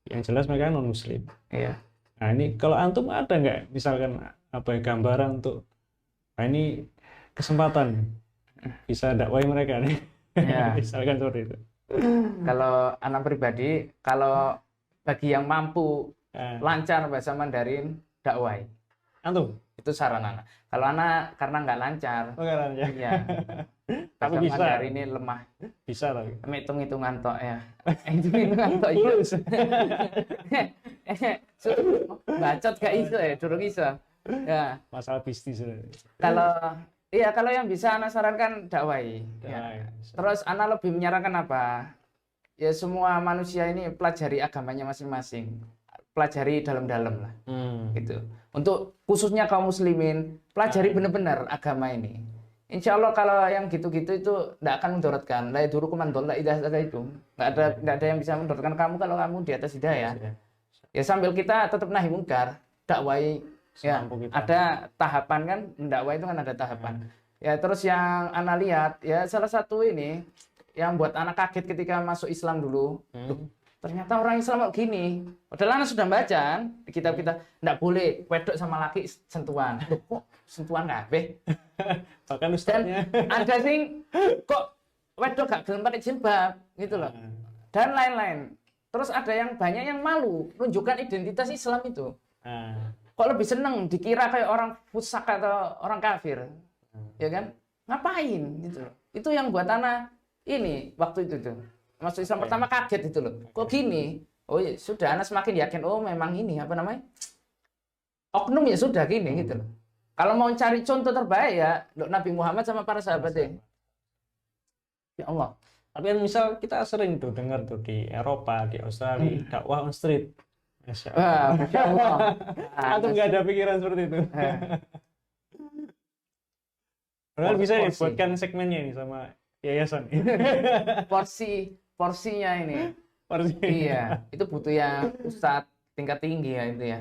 Speaker 3: yang jelas mereka non muslim.
Speaker 1: Iya.
Speaker 3: Nah ini kalau antum ada nggak misalkan apa ya, gambaran untuk ini kesempatan bisa dakwai mereka nih?
Speaker 1: Ya.
Speaker 3: Misalkan seperti itu.
Speaker 1: Kalau anak pribadi, kalau bagi yang mampu
Speaker 3: Nah,
Speaker 1: lancar bahasa Mandarin, dakwai.
Speaker 3: antum,
Speaker 1: Itu saran anak. Kalau anak karena nggak lancar,
Speaker 3: sekarang ya.
Speaker 1: ya
Speaker 3: Tapi
Speaker 1: bahasa
Speaker 3: bisa.
Speaker 1: Mandarin ini lemah.
Speaker 3: Bisa tapi.
Speaker 1: Hitung-hitungan tok ya. Hitung-hitungan tok itu. Bacot gak iso ya, durung iso. Ya,
Speaker 3: Masalah bisnis.
Speaker 1: kalau iya kalau yang bisa anak sarankan dakwai. Ya. Terus anak lebih menyarankan apa? Ya semua manusia ini pelajari agamanya masing-masing. Pelajari dalam-dalam lah. Gitu. Untuk khususnya kaum muslimin, pelajari benar-benar agama ini. Insya Allah kalau yang gitu-gitu itu tidak akan mendorotkan. La yadurukum man dhalla idza hadaitum. Nggak ada yang bisa mendorotkan kamu kalau kamu di atas hidayah. Ya sambil kita tetap nahi mungkar, dakwai. Ya,
Speaker 3: Semampu kita.
Speaker 1: ada tahapan kan, mendakwai itu kan ada tahapan. Ya terus yang anak lihat, ya salah satu ini yang buat anak kaget ketika masuk Islam dulu. Loh, ternyata orang Islam kok gini. Padahal anak sudah baca kan, di kitab kita tidak boleh wedok sama laki sentuhan. Loh, kok sentuhan kabeh?
Speaker 3: Bahkan
Speaker 1: Dan
Speaker 3: ustaznya.
Speaker 1: ada sing kok wedok gak gelem pakai jilbab gitu loh. Dan lain-lain. Terus ada yang banyak yang malu menunjukkan identitas Islam itu.
Speaker 3: Nah,
Speaker 1: Kok lebih seneng dikira kayak orang fusak atau orang kafir. Ya kan? Ngapain gitu loh. Itu yang buat anak ini waktu itu tuh. Masuk Islam pertama kaget itu loh. Kok gini? Oh ya sudah anak semakin yakin oh memang ini apa namanya? Oknum ya sudah gini gitu loh. Kalau mau cari contoh terbaik ya Nabi Muhammad sama para sahabatnya. Ya Allah.
Speaker 3: tapi kan misal kita sering tuh dengar tuh di Eropa, di Australia, dakwah on street. Masya Allah.
Speaker 1: Wah, Masya Allah.
Speaker 3: Atau nggak ada pikiran seperti itu. Padahal bisa ya
Speaker 1: Porsi.
Speaker 3: buatkan segmennya ini sama yayasan.
Speaker 1: Porsinya ini.
Speaker 3: Porsi.
Speaker 1: Iya, itu butuh yang ustadz tingkat tinggi ya itu ya.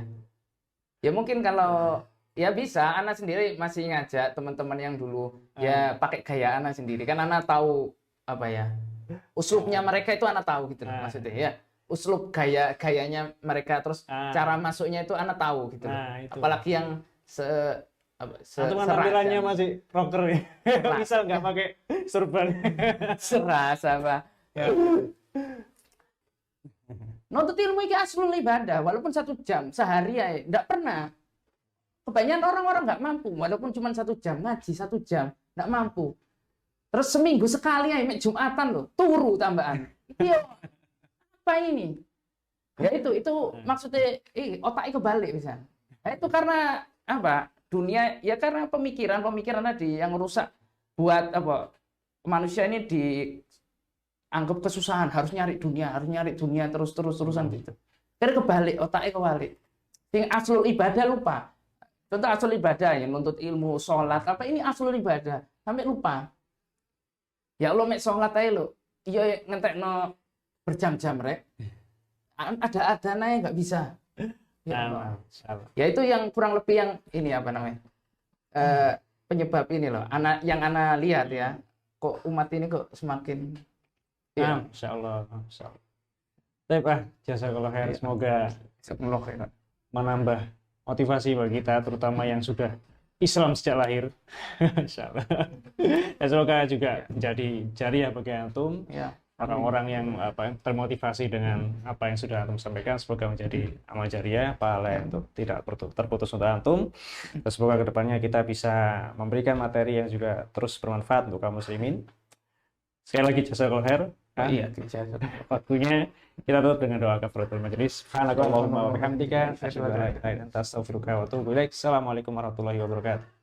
Speaker 1: Ya mungkin kalau ya bisa, anak sendiri masih ngajak teman-teman yang dulu ya pakai gaya anak sendiri kan anak tahu apa ya uslubnya mereka itu anak tahu gitu loh, maksudnya ya uslub gayanya mereka terus cara masuknya itu anak tahu gitu loh.
Speaker 3: Itu.
Speaker 1: Apalagi yang
Speaker 3: Atau tampilannya masih rocker ya. Misal nggak pakai surban.
Speaker 1: serasa apa ya. Nuntut ilmu ini aslul ibadah walaupun 1 jam sehari ya enggak pernah. Kebanyakan orang-orang nggak mampu walaupun cuma 1 jam ngaji 1 jam nggak mampu. Terus seminggu sekali ya Jumatan loh turu tambahan. Iya apa ini? Ya itu maksudnya otaknya kebalik bisa. Nah, itu karena apa? Dunia ya karena pemikiran tadi yang rusak buat apa? Manusia ini dianggap kesusahan harus nyari dunia terus-terusan gitu. Karena kebalik otaknya kebalik. Yang aslul ibadah lupa. Contoh aslul ibadah ya nuntut ilmu, sholat apa ini aslul ibadah sampai lupa. Ya Allah mek sholat aja lo, iya ngentekno berjam-jam rek. Ada adana yang nggak bisa. Ya, Allah. Ya itu yang kurang lebih yang ini apa namanya penyebab ini loh. Yang anak lihat ya, kok umat ini kok semakin. Ya.
Speaker 3: Insya Allah. Baik jazakallah khair. Semoga menambah motivasi bagi kita, terutama yang sudah Islam sejak lahir. Insya Allah. Dan semoga juga menjadi jariah bagi antum.
Speaker 1: Ya.
Speaker 3: Orang-orang yang termotivasi dengan apa yang sudah antum sampaikan, semoga menjadi amal jariah, pahala yang tidak terputus untuk antum. Dan semoga kedepannya kita bisa memberikan materi yang juga terus bermanfaat untuk kaum muslimin. Sekali lagi jazakallahu khair.
Speaker 1: Iya,
Speaker 3: Waktunya kita tutup dengan doa kafaratul majelis. Subhanakallahumma wa bihamdika asyhadu an la ilaha illa anta astaghfiruka wa atubu ilaik. Assalamualaikum warahmatullahi wabarakatuh.